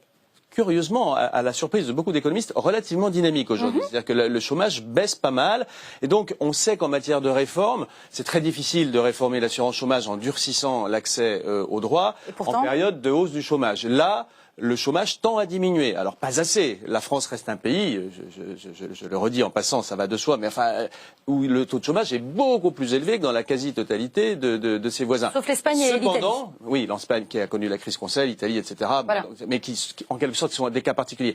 curieusement, à la surprise de beaucoup d'économistes, relativement dynamique aujourd'hui. C'est-à-dire que le chômage baisse pas mal. Et donc, on sait qu'en matière de réforme, c'est très difficile de réformer l'assurance chômage en durcissant l'accès aux droits en période de hausse du chômage. Là, le chômage tend à diminuer. Alors, pas assez. La France reste un pays, je le redis en passant, ça va de soi, mais enfin, où le taux de chômage est beaucoup plus élevé que dans la quasi-totalité de ses voisins. Sauf l'Espagne et l'Italie. Cependant, oui, l'Espagne qui a connu la crise qu'on sait, l'Italie, etc. Voilà. Mais qui, en quelque sorte, sont des cas particuliers.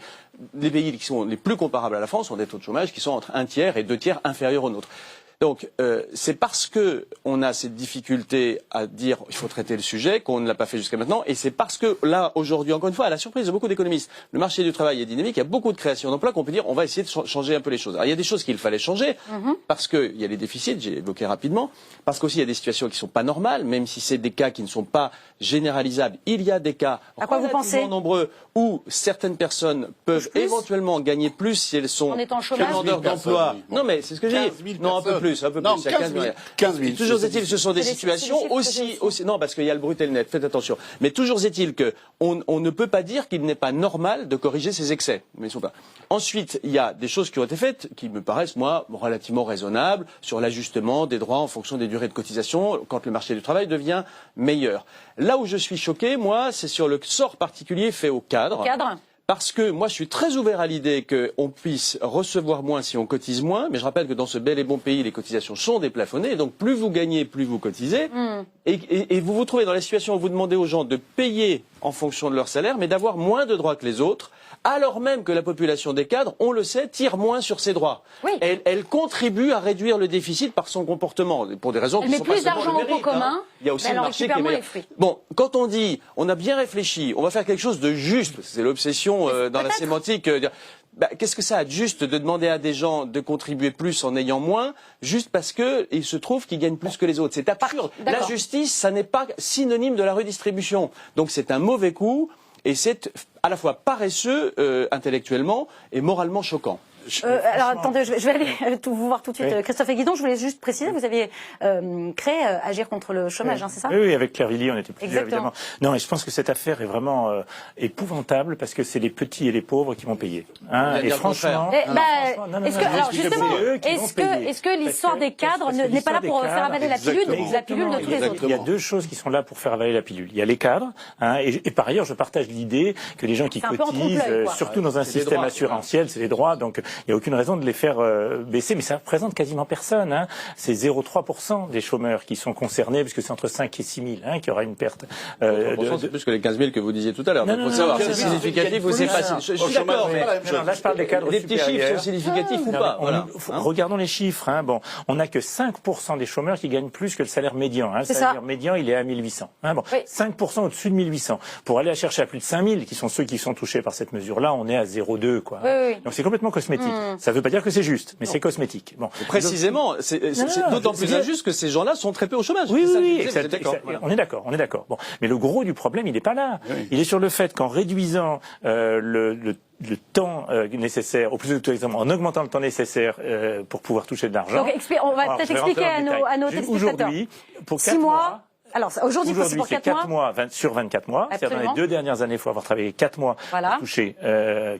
Les pays qui sont les plus comparables à la France ont des taux de chômage qui sont entre 1 tiers et 2 tiers inférieurs aux nôtres. Donc, c'est parce que on a cette difficulté à dire il faut traiter le sujet qu'on ne l'a pas fait jusqu'à maintenant, et c'est parce que là, aujourd'hui, encore une fois, à la surprise de beaucoup d'économistes, le marché du travail est dynamique, il y a beaucoup de création d'emplois qu'on peut dire on va essayer de changer un peu les choses. Alors, il y a des choses qu'il fallait changer, parce qu'il y a les déficits, j'ai évoqué rapidement, parce qu'aussi il y a des situations qui sont pas normales, même si c'est des cas qui ne sont pas généralisables. Il y a des cas relativement nombreux où certaines personnes peuvent éventuellement gagner plus si elles sont demandeurs d'emploi. Non, mais c'est ce que j'ai dit. Non, un peu plus. Un peu non, plus, 15 000. Toujours est-il, ce sont des situations aussi, non, parce qu'il y a le brut et le net, faites attention. Mais toujours est-il que on ne peut pas dire qu'il n'est pas normal de corriger ces excès. Mais ils sont pas. Ensuite, il y a des choses qui ont été faites qui me paraissent, moi, relativement raisonnables sur l'ajustement des droits en fonction des durées de cotisation quand le marché du travail devient meilleur. Là où je suis choqué, moi, c'est sur le sort particulier fait au cadre. Parce que moi, je suis très ouvert à l'idée qu'on puisse recevoir moins si on cotise moins. Mais je rappelle que dans ce bel et bon pays, les cotisations sont déplafonnées. Donc, plus vous gagnez, plus vous cotisez. Et vous vous trouvez dans la situation où vous demandez aux gens de payer en fonction de leur salaire, mais d'avoir moins de droits que les autres, alors même que la population des cadres, on le sait, tire moins sur ses droits. Oui. Elle contribue à réduire le déficit par son comportement, pour des raisons qui sont pas seulement le mérite. Elle met plus d'argent au pot commun, il y a aussi le marché qui est meilleur. Bon, quand on dit, on a bien réfléchi, on va faire quelque chose de juste, c'est l'obsession dans la sémantique. Qu'est-ce que ça a de juste de demander à des gens de contribuer plus en ayant moins, juste parce que il se trouve qu'ils gagnent plus que les autres? C'est absurde. La justice, ça n'est pas synonyme de la redistribution. Donc c'est un mauvais coup. Et c'est à la fois paresseux intellectuellement et moralement choquant. Alors attendez, je vais aller vous voir tout de suite. Oui. Christophe Guidon, je voulais juste préciser, vous aviez créé Agir contre le chômage, c'est ça? Oui, avec Claire Villiers, on était plusieurs, évidemment. Non, et je pense que cette affaire est vraiment épouvantable parce que c'est les petits et les pauvres qui vont payer. Et franchement, est-ce que l'histoire des cadres n'est pas là pour faire avaler la pilule de tous les autres? Il y a deux choses qui sont là pour faire avaler la pilule. Il y a les cadres, et par ailleurs, je partage l'idée que les gens qui cotisent, surtout dans un système assurantiel, c'est les droits, donc il n'y a aucune raison de les faire baisser, mais ça ne représente quasiment personne. C'est 0,3% des chômeurs qui sont concernés, puisque c'est entre 5 et 6 000 qui aura une perte. C'est plus que les 15 000 que vous disiez tout à l'heure. Il faut savoir, c'est significatif ou c'est pas. Je suis d'accord, mais là je parle des cadres les petits chiffres sont significatifs ou pas. Regardons les chiffres. Bon, on n'a que 5% des chômeurs qui gagnent plus que le salaire médian. Le salaire médian, il est à 1 800. 5% au-dessus de 1 800. Pour aller chercher à plus de 5 000, qui sont ceux qui sont touchés par cette mesure-là, on est à 0,2. Donc c'est complètement cosmétique. cosmétique. Ça ne veut pas dire que c'est juste, mais c'est cosmétique. Bon. Précisément, c'est d'autant plus injuste que ces gens-là sont très peu au chômage. Oui, on est d'accord. Bon, mais le gros du problème, il n'est pas là. Oui. Il est sur le fait qu'en réduisant le temps nécessaire, ou plus exactement en augmentant le temps nécessaire pour pouvoir toucher de l'argent. Donc on va peut-être expliquer à nos téléspectateurs. Aujourd'hui, pour 4 mois. Alors aujourd'hui, c'est pour 4 mois. Sur 24 mois. C'est-à-dire dans les 2 dernières années, il faut avoir travaillé 4 mois pour toucher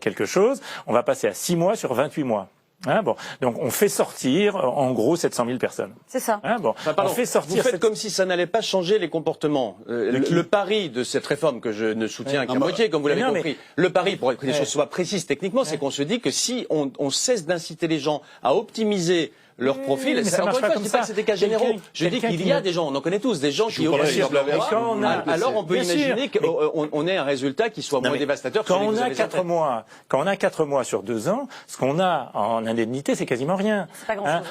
quelque chose. On va passer à 6 mois sur 28 mois. Hein, bon, donc on fait sortir en gros 700 000 personnes. C'est ça. Hein, bon, on fait sortir. Vous faites comme si ça n'allait pas changer les comportements. Le pari de cette réforme que je ne soutiens qu'à moitié, comme vous l'avez compris. Le pari, pour que les choses soient précises techniquement, c'est qu'on se dit que si on cesse d'inciter les gens à optimiser leur profil, encore une fois, je ne dis pas que c'est des cas généraux. Je dis qu'il y a des gens, on en connaît tous, des gens qui optimisent leur droit. Alors on peut imaginer qu'on ait un résultat qui soit moins dévastateur que celui que vous avez fait. Quand on a 4 mois sur 2 ans, ce qu'on a en indemnité, c'est quasiment rien.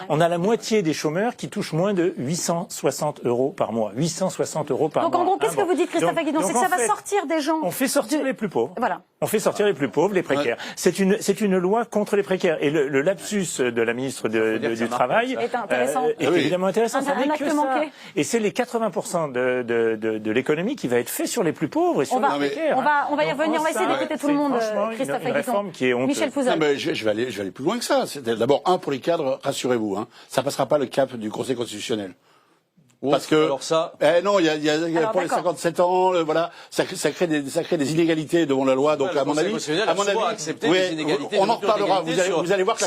On a la moitié des chômeurs qui touchent moins de 860 € par mois. 860 € par mois. Donc en gros, qu'est-ce que vous dites, Christophe Aguidon? C'est que ça va sortir des gens. On fait sortir les plus pauvres. Voilà. On fait sortir les plus pauvres, les précaires. C'est une loi contre les précaires. Et le lapsus de la ministre du Travail est évidemment intéressant. Ça n'est que ça. Et c'est les 80% de l'économie qui va être fait sur les plus pauvres et sur les précaires. On va y revenir, on va essayer d'écouter tout le monde, Christophe Aguidon. Une réforme qui est honteuse. Michel Fouzal. Je vais aller plus loin que ça. D'abord, pour les cadres, rassurez-vous, ça passera pas le cap du Conseil constitutionnel. Parce que alors ça, non, il y a pour les 57 ans, voilà, ça crée des inégalités devant la loi. Donc à mon avis, des inégalités, on en reparlera. Vous allez voir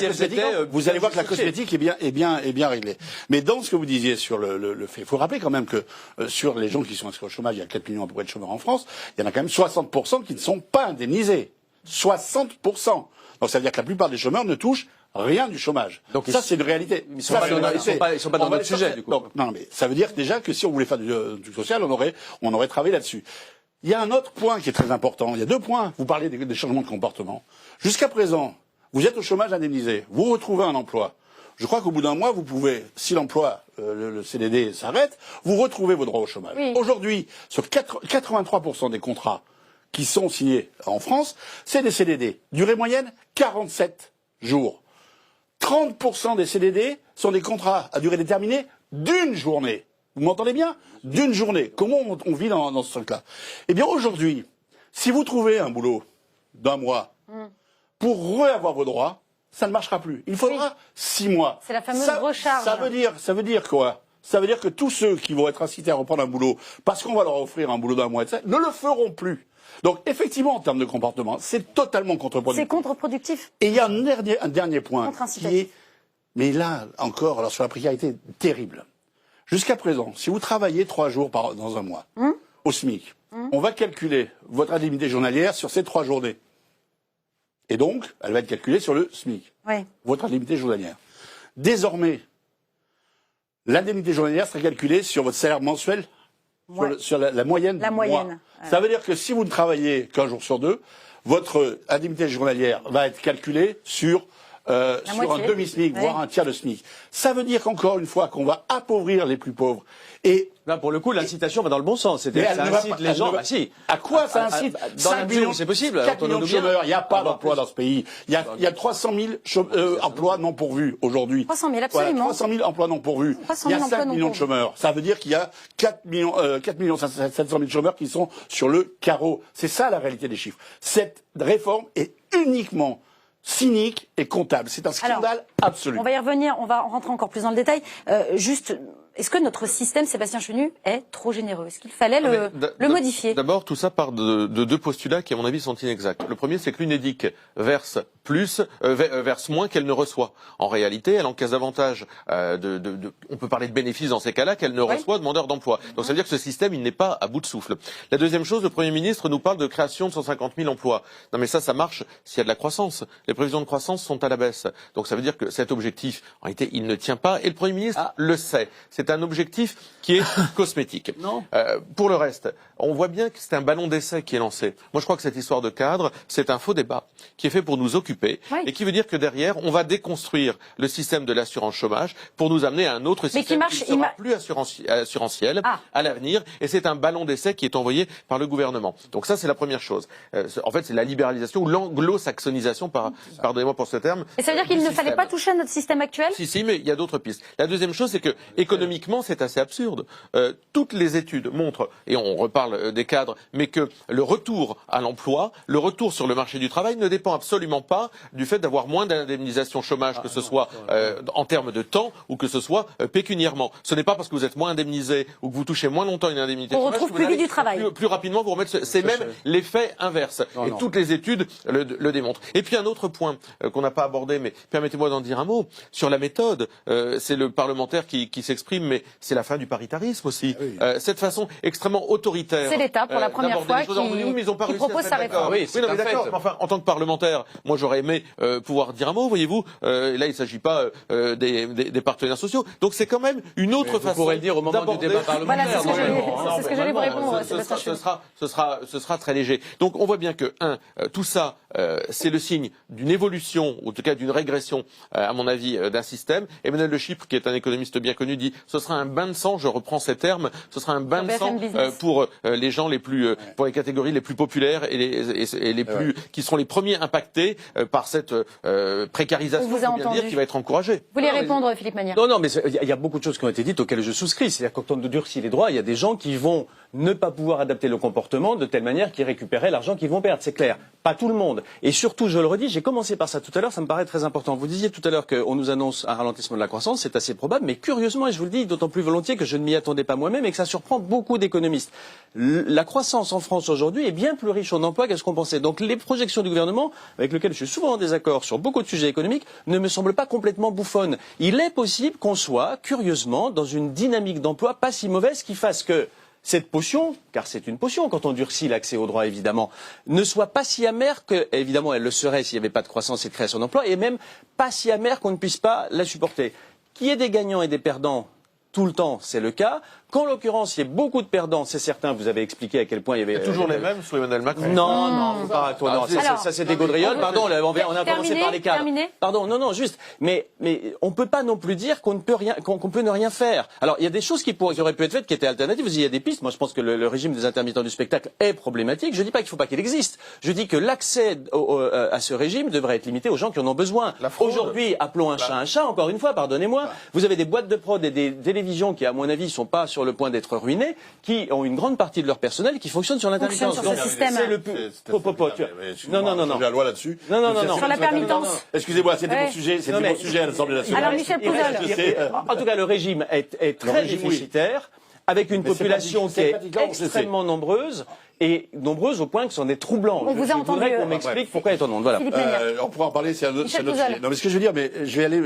que la cosmétique, est bien réglée. Mais dans ce que vous disiez sur le fait, il faut rappeler quand même que sur les gens qui sont inscrits au chômage, il y a 4 millions à peu près de chômeurs en France. Il y en a quand même 60% qui ne sont pas indemnisés. 60%. Donc ça veut dire que la plupart des chômeurs ne touchent rien du chômage. Donc ça, c'est une réalité. Ils sont pas dans notre sujet, du coup. Non, mais ça veut dire déjà que si on voulait faire du social, on aurait travaillé là-dessus. Il y a un autre point qui est très important. Il y a 2 points. Vous parlez des changements de comportement. Jusqu'à présent, vous êtes au chômage indemnisé. Vous retrouvez un emploi. Je crois qu'au bout d'un mois, vous pouvez, si l'emploi, le CDD s'arrête, vous retrouvez vos droits au chômage. Oui. Aujourd'hui, sur 83% des contrats qui sont signés en France, c'est des CDD. Durée moyenne, 47 jours. 30% des CDD sont des contrats à durée déterminée d'une journée. Vous m'entendez bien? D'une journée. Comment on vit dans ce truc-là? Eh bien, aujourd'hui, si vous trouvez un boulot d'1 mois, pour avoir vos droits, ça ne marchera plus. Il faudra 6 mois. C'est la fameuse recharge. Ça veut dire quoi? Ça veut dire que tous ceux qui vont être incités à reprendre un boulot, parce qu'on va leur offrir un boulot d'1 mois, ne le feront plus. Donc, effectivement, en termes de comportement, c'est totalement contre-productif. C'est contre-productif. Et il y a un dernier point qui est, mais là, encore, alors sur la précarité, terrible. Jusqu'à présent, si vous travaillez 3 jours dans un mois, au SMIC, on va calculer votre indemnité journalière sur ces 3 journées. Et donc, elle va être calculée sur le SMIC. Oui. Votre indemnité journalière. Désormais, l'indemnité journalière sera calculée sur votre salaire mensuel, sur la moyenne. La moyenne. Ça veut dire que si vous ne travaillez qu'un jour sur 2, votre indemnité journalière va être calculée sur un demi-SMIC, voire un tiers de SMIC. Ça veut dire qu'encore une fois, qu'on va appauvrir les plus pauvres. Et là, pour le coup, l'incitation va dans le bon sens. C'est-à-dire que ça incite les gens. À quoi ça incite? Dans la mesure où c'est possible. 4 millions de chômeurs. Il n'y a pas d'emploi dans ce pays. Il y a 300 000 emplois non pourvus aujourd'hui. 300 000, absolument. Voilà, 300 000 emplois non pourvus. Il y a 5 millions de chômeurs. Ça veut dire qu'il y a 4 millions 700 000 chômeurs qui sont sur le carreau. C'est ça la réalité des chiffres. Cette réforme est uniquement cynique et comptable. C'est un scandale absolu. On va y revenir, on va rentrer encore plus dans le détail. Juste, est-ce que notre système, Sébastien Chenu, est trop généreux? Est-ce qu'il fallait le modifier? D'abord, tout ça part de 2 postulats qui, à mon avis, sont inexacts. Le premier, c'est que l'UNEDIC verse moins qu'elle ne reçoit. En réalité, elle encaisse davantage on peut parler de bénéfices dans ces cas-là qu'elle ne reçoit demandeurs d'emploi. Donc ça veut dire que ce système, il n'est pas à bout de souffle. La deuxième chose, le Premier ministre nous parle de création de 150 000 emplois. Non mais ça marche s'il y a de la croissance. Les prévisions de croissance sont à la baisse. Donc ça veut dire que cet objectif, en réalité, il ne tient pas. Et le Premier ministre le sait. C'est un objectif qui est cosmétique. Non. Pour le reste, on voit bien que c'est un ballon d'essai qui est lancé. Moi, je crois que cette histoire de cadre, c'est un faux débat qui est fait pour nous occuper et qui veut dire que derrière, on va déconstruire le système de l'assurance chômage pour nous amener à un autre système qui ne sera plus assurantiel à l'avenir. Et c'est un ballon d'essai qui est envoyé par le gouvernement. Donc ça, c'est la première chose. En fait, c'est la libéralisation ou l'anglo-saxonisation, pardonnez-moi pour ce terme. Et ça veut dire qu'il ne fallait pas toucher à notre système actuel? Si, mais il y a d'autres pistes. La deuxième chose, c'est que économiquement, c'est assez absurde. Toutes les études montrent, et on reparle des cadres, mais que le retour à l'emploi, le retour sur le marché du travail ne dépend absolument pas du fait d'avoir moins d'indemnisation chômage, que ce soit en termes de temps ou que ce soit pécuniairement. Ce n'est pas parce que vous êtes moins indemnisé ou que vous touchez moins longtemps une indemnité on chômage retrouve que vous plus vite du travail. Plus rapidement vous remettre. C'est même l'effet inverse. Et toutes les études le démontrent. Et puis un autre point qu'on n'a pas abordé, mais permettez-moi d'en dire un mot sur la méthode. C'est le parlementaire qui s'exprime, mais c'est la fin du paritarisme aussi. Cette façon extrêmement autoritaire. C'est l'État pour la première fois qui propose sa réforme. Oui, mais d'accord. Enfin, en tant que parlementaire, moi j'aurais aimé pouvoir dire un mot, voyez-vous. Là, il ne s'agit pas des partenaires sociaux. Donc c'est quand même une autre façon. Vous pourrez le dire au moment du débat parlementaire. Voilà, c'est ce que j'allais vous répondre. Ce sera très léger. Donc on voit bien que tout ça, c'est le signe d'une évolution, ou en tout cas d'une régression, à mon avis, d'un système. Emmanuel de Chypre, qui est un économiste bien connu, dit ce sera un bain de sang. Je reprends ces termes. Ce sera un bain de sang pour les gens les plus, pour les catégories les plus populaires et les plus qui seront les premiers impactés par cette précarisation, qui va être encouragée. Vous voulez répondre, Philippe Magnère? Non, mais il y a beaucoup de choses qui ont été dites auxquelles je souscris. C'est-à-dire que quand on durcit les droits, il y a des gens qui vont ne pas pouvoir adapter le comportement de telle manière qu'ils récupéraient l'argent qu'ils vont perdre. C'est clair. Pas tout le monde. Et surtout, je le redis, j'ai commencé par ça tout à l'heure, ça me paraît très important. Vous disiez tout à l'heure qu'on nous annonce un ralentissement de la croissance, c'est assez probable, mais curieusement, et je vous le dis d'autant plus volontiers que je ne m'y attendais pas moi-même et que ça surprend beaucoup d'économistes. La croissance en France aujourd'hui est bien plus riche en emplois qu'à ce qu'on pensait. Donc les projections du gouvernement, avec lesquelles je suis souvent en désaccord sur beaucoup de sujets économiques, ne me semblent pas complètement bouffonnes. Il est possible qu'on soit, curieusement, dans une dynamique d'emploi pas si mauvaise qui fasse que cette potion, car c'est une potion quand on durcit l'accès aux droits évidemment, ne soit pas si amère que, évidemment elle le serait s'il n'y avait pas de croissance et de création d'emplois, et même pas si amère qu'on ne puisse pas la supporter. Qu'il y ait des gagnants et des perdants tout le temps, c'est le cas. Qu'en l'occurrence, il y ait beaucoup de perdants, c'est certain, vous avez expliqué à quel point il y avait... toujours les mêmes sous Emmanuel Macron. Non, pas toi, non. Ça c'est des gaudrioles, pardon, on a commencé par les cadres. Pardon, non, juste. Mais on peut pas non plus dire qu'on ne peut rien, qu'on peut ne rien faire. Alors, il y a des choses qui auraient pu être faites, qui étaient alternatives. Il y a des pistes. Moi, je pense que le régime des intermittents du spectacle est problématique. Je dis pas qu'il faut pas qu'il existe. Je dis que l'accès à ce régime devrait être limité aux gens qui en ont besoin. Aujourd'hui, appelons un chat, encore une fois, pardonnez-moi. Vous avez des boîtes de prod et des télévisions qui, à mon avis, sont pas sur le point d'être ruinés, qui ont une grande partie de leur personnel et qui fonctionnent sur l'intermittence. C'est le Non. La loi là-dessus. Non. Sur la permittence. Excusez-moi, c'était mon sujet, à l'Assemblée nationale. Alors Michel Pouzol. En tout cas, le régime est très déficitaire, avec une population qui est extrêmement nombreuse. Et nombreuse au point que c'en est troublant. On vous a entendu. Je voudrais qu'on m'explique pourquoi est en nombre. Voilà. On pourra en parler, c'est un autre sujet. Non, mais ce que je veux dire, mais je vais aller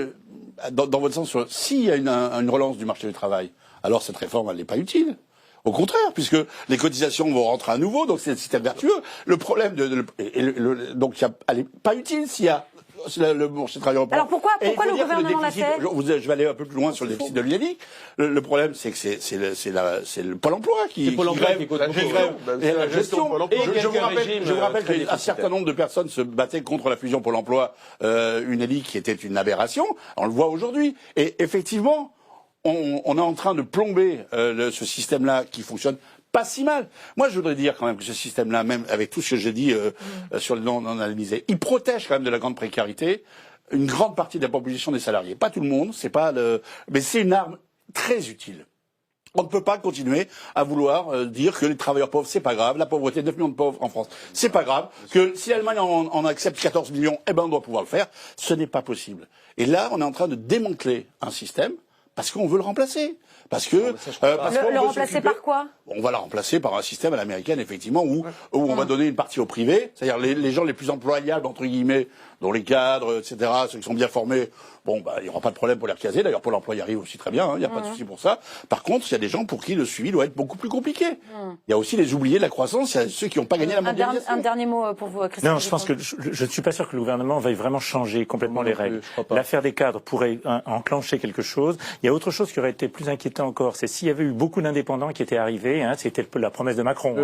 dans votre sens sur s'il y a une relance du marché du travail, alors cette réforme, elle n'est pas utile. Au contraire, puisque les cotisations vont rentrer à nouveau, donc c'est un système vertueux. Le problème donc elle n'est pas utile s'il y a le marché du travail. Alors pourquoi le gouvernement l'a fait? Je vais aller un peu plus loin sur le déficit de l'UNEDIC. Le problème, c'est que c'est le Pôle emploi qui grève la gestion. Je vous rappelle qu'un certain nombre de personnes se battaient contre la fusion Pôle emploi UNEDIC, qui était une aberration. On le voit aujourd'hui. Et effectivement, on est en train de plomber ce système-là qui fonctionne pas si mal. Moi, je voudrais dire quand même que ce système-là, même avec tout ce que j'ai dit sur le non-indemnisé, il protège quand même de la grande précarité une grande partie de la population des salariés. Pas tout le monde, mais c'est une arme très utile. On ne peut pas continuer à vouloir dire que les travailleurs pauvres, c'est pas grave, la pauvreté, 9 millions de pauvres en France, c'est pas grave, que si l'Allemagne en accepte 14 millions, on doit pouvoir le faire. Ce n'est pas possible. Et là, on est en train de démanteler un système parce qu'on veut le remplacer. Parce que le remplacer par quoi? On va la remplacer par un système à l'américaine, effectivement, où on va donner une partie au privé, c'est-à-dire les gens les plus employables, entre guillemets, dont les cadres, etc., ceux qui sont bien formés, il n'y aura pas de problème pour les recaser. D'ailleurs, Pôle emploi y arrive aussi très bien, il n'y a pas de souci pour ça. Par contre, il y a des gens pour qui le suivi doit être beaucoup plus compliqué. Il y a aussi les oubliés de la croissance, il y a ceux qui n'ont pas gagné la mondialisation. Un dernier mot pour vous, Christophe. Non, je pense que je ne suis pas sûr que le gouvernement veuille vraiment changer complètement les règles. L'affaire des cadres pourrait enclencher quelque chose. Il y a autre chose qui aurait été plus inquiétant encore, c'est s'il y avait eu beaucoup d'indépendants qui étaient arrivés savez, c'était la promesse de Macron,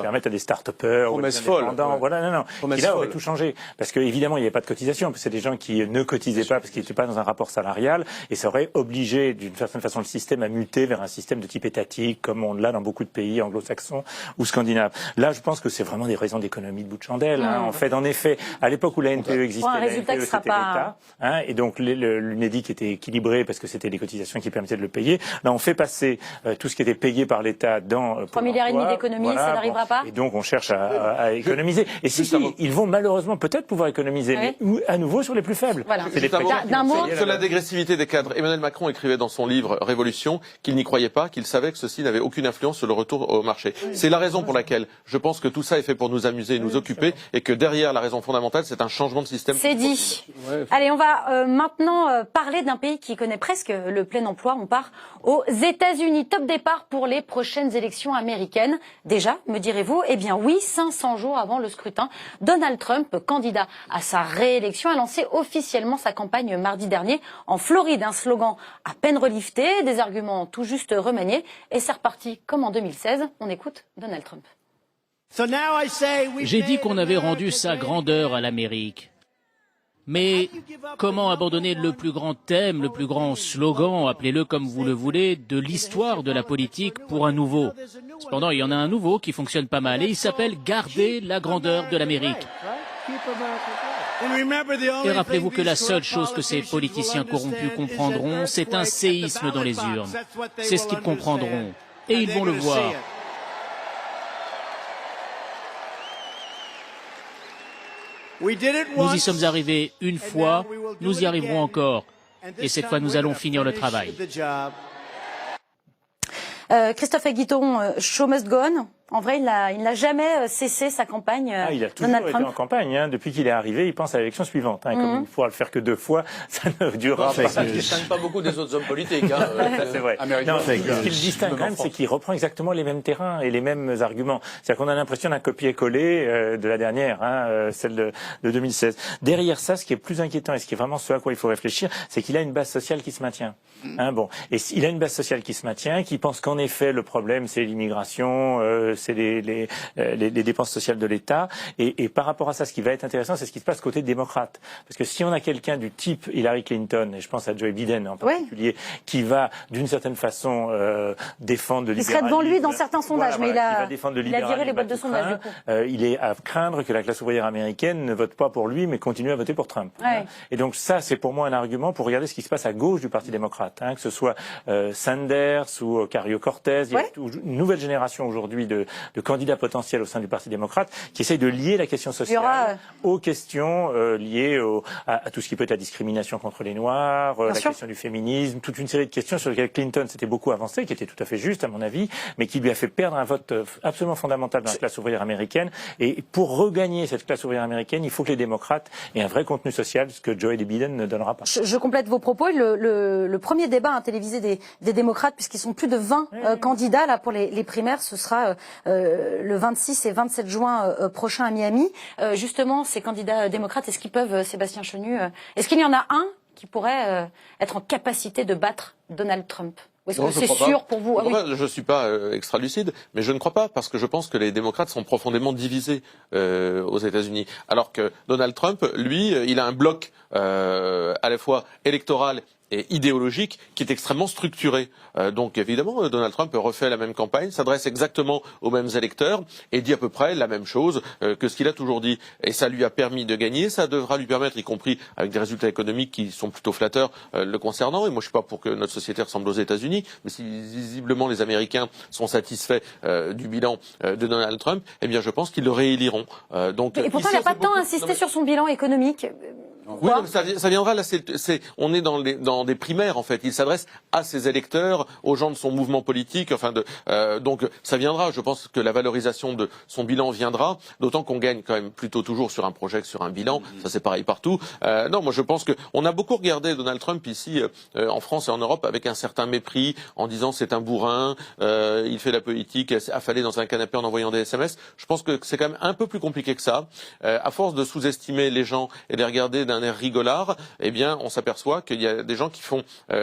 permettre à des start-upers, ou des Promesse folle. indépendants, voilà, Promesse qui là folle. aurait tout changé, parce que évidemment il n'y avait pas de cotisation, parce que c'est des gens qui ne cotisaient pas parce qu'ils n'étaient pas dans un rapport salarial, et ça aurait obligé d'une certaine façon le système à muter vers un système de type étatique, comme on l'a dans beaucoup de pays anglo-saxons ou scandinaves. Là, je pense que c'est vraiment des raisons d'économie de bout de chandelle. En effet, à l'époque où la NPE existait, un résultat la NPE, qui sera c'était pas... l'État, et donc l'UNEDIC était équilibré parce que c'était les cotisations qui permettaient de le payer. Là, on fait passer tout ce qui était payé par l'État dans 3,5 milliards d'économies, ça n'arrivera pas. Et donc on cherche à économiser. Et si, ils vont malheureusement peut-être pouvoir économiser, mais à nouveau sur les plus faibles. Voilà. C'est les D'un mot sur la dégressivité des cadres, Emmanuel Macron écrivait dans son livre Révolution qu'il n'y croyait pas, qu'il savait que ceci n'avait aucune influence sur le retour au marché. C'est la raison pour laquelle je pense que tout ça est fait pour nous amuser et nous occuper, et que derrière la raison fondamentale, c'est un changement de système. C'est dit. Allez, on va maintenant parler d'un pays qui connaît presque le plein emploi. On part aux États-Unis. Top départ pour les prochaines élections américaines. Déjà, me direz-vous, eh bien oui, 500 jours avant le scrutin, Donald Trump, candidat à sa réélection, a lancé officiellement sa campagne mardi dernier en Floride. Un slogan à peine relifté, des arguments tout juste remaniés, et c'est reparti comme en 2016. On écoute Donald Trump. J'ai dit qu'on avait rendu sa grandeur à l'Amérique. Mais comment abandonner le plus grand thème, le plus grand slogan, appelez-le comme vous le voulez, de l'histoire de la politique pour un nouveau? Cependant, il y en a un nouveau qui fonctionne pas mal et il s'appelle « Garder la grandeur de l'Amérique ». Et rappelez-vous que la seule chose que ces politiciens corrompus comprendront, c'est un séisme dans les urnes. C'est ce qu'ils comprendront. Et ils vont le voir. Nous y sommes arrivés une fois, nous y arriverons encore. Et cette fois, nous allons finir le travail. Christophe Aguiton, show must go on. En vrai, il n'a jamais cessé sa campagne. Il a toujours été en campagne. Depuis qu'il est arrivé, il pense à l'élection suivante. Comme il ne pourra le faire que 2 fois, ça ne durera pas. Ça ne distingue pas beaucoup des autres hommes politiques. C'est vrai. Non, ce qui le distingue quand même, c'est qu'il reprend exactement les mêmes terrains et les mêmes arguments. C'est-à-dire qu'on a l'impression d'un copier-coller de la dernière, celle de 2016. Derrière ça, ce qui est plus inquiétant et ce qui est vraiment ce à quoi il faut réfléchir, c'est qu'il a une base sociale qui se maintient. Et il a une base sociale qui se maintient, qui pense qu'en effet, le problème, c'est l'immigration, c'est les dépenses sociales de l'État. Et par rapport à ça, ce qui va être intéressant, c'est ce qui se passe côté démocrate. Parce que si on a quelqu'un du type Hillary Clinton, et je pense à Joe Biden en particulier, qui va d'une certaine façon défendre le libéralisme... Il serait devant lui dans certains sondages, mais il a viré les boîtes de sondage. Il est à craindre que la classe ouvrière américaine ne vote pas pour lui, mais continue à voter pour Trump. Et donc ça, c'est pour moi un argument pour regarder ce qui se passe à gauche du Parti démocrate. Que ce soit Sanders ou Ocasio Cortez, il y a une nouvelle génération aujourd'hui de candidats potentiels au sein du Parti démocrate qui essayent de lier la question sociale aux questions liées à tout ce qui peut être la discrimination contre les Noirs, la question du féminisme, toute une série de questions sur lesquelles Clinton s'était beaucoup avancé, qui étaient tout à fait justes à mon avis, mais qui lui a fait perdre un vote absolument fondamental dans la classe ouvrière américaine. Et pour regagner cette classe ouvrière américaine, il faut que les démocrates aient un vrai contenu social, ce que Joe Biden ne donnera pas. Je complète vos propos. Le premier débat télévisé des démocrates, puisqu'ils sont plus de 20 candidats là pour les primaires, ce sera le 26 et 27 juin prochain à Miami. Justement, ces candidats démocrates, est-ce qu'ils peuvent, Sébastien Chenu, est-ce qu'il y en a un qui pourrait être en capacité de battre Donald Trump? Ou est-ce que c'est sûr pour vous? Je ne suis pas extra lucide, mais je ne crois pas, parce que je pense que les démocrates sont profondément divisés aux États-Unis. Alors que Donald Trump, lui, il a un bloc à la fois électoral et idéologique qui est extrêmement structuré. Donc évidemment, Donald Trump refait la même campagne, s'adresse exactement aux mêmes électeurs et dit à peu près la même chose que ce qu'il a toujours dit. Et ça lui a permis de gagner, ça devra lui permettre, y compris avec des résultats économiques qui sont plutôt flatteurs le concernant. Et moi, je suis pas pour que notre société ressemble aux États-Unis, mais si visiblement les Américains sont satisfaits du bilan de Donald Trump, eh bien je pense qu'ils le rééliront. Et pourtant, il n'a pas tant insisté sur son bilan économique. Oui, non, ça viendra. Là, on est dans des primaires en fait. Il s'adresse à ses électeurs, aux gens de son mouvement politique. Donc ça viendra. Je pense que la valorisation de son bilan viendra. D'autant qu'on gagne quand même plutôt toujours sur un projet que sur un bilan. Ça c'est pareil partout. Non, moi je pense que on a beaucoup regardé Donald Trump ici en France et en Europe avec un certain mépris, en disant c'est un bourrin, il fait la politique affalé dans un canapé en envoyant des SMS. Je pense que c'est quand même un peu plus compliqué que ça. À force de sous-estimer les gens et de les regarder d'un d'un air rigolard, eh bien, on s'aperçoit qu'il y a des gens qui font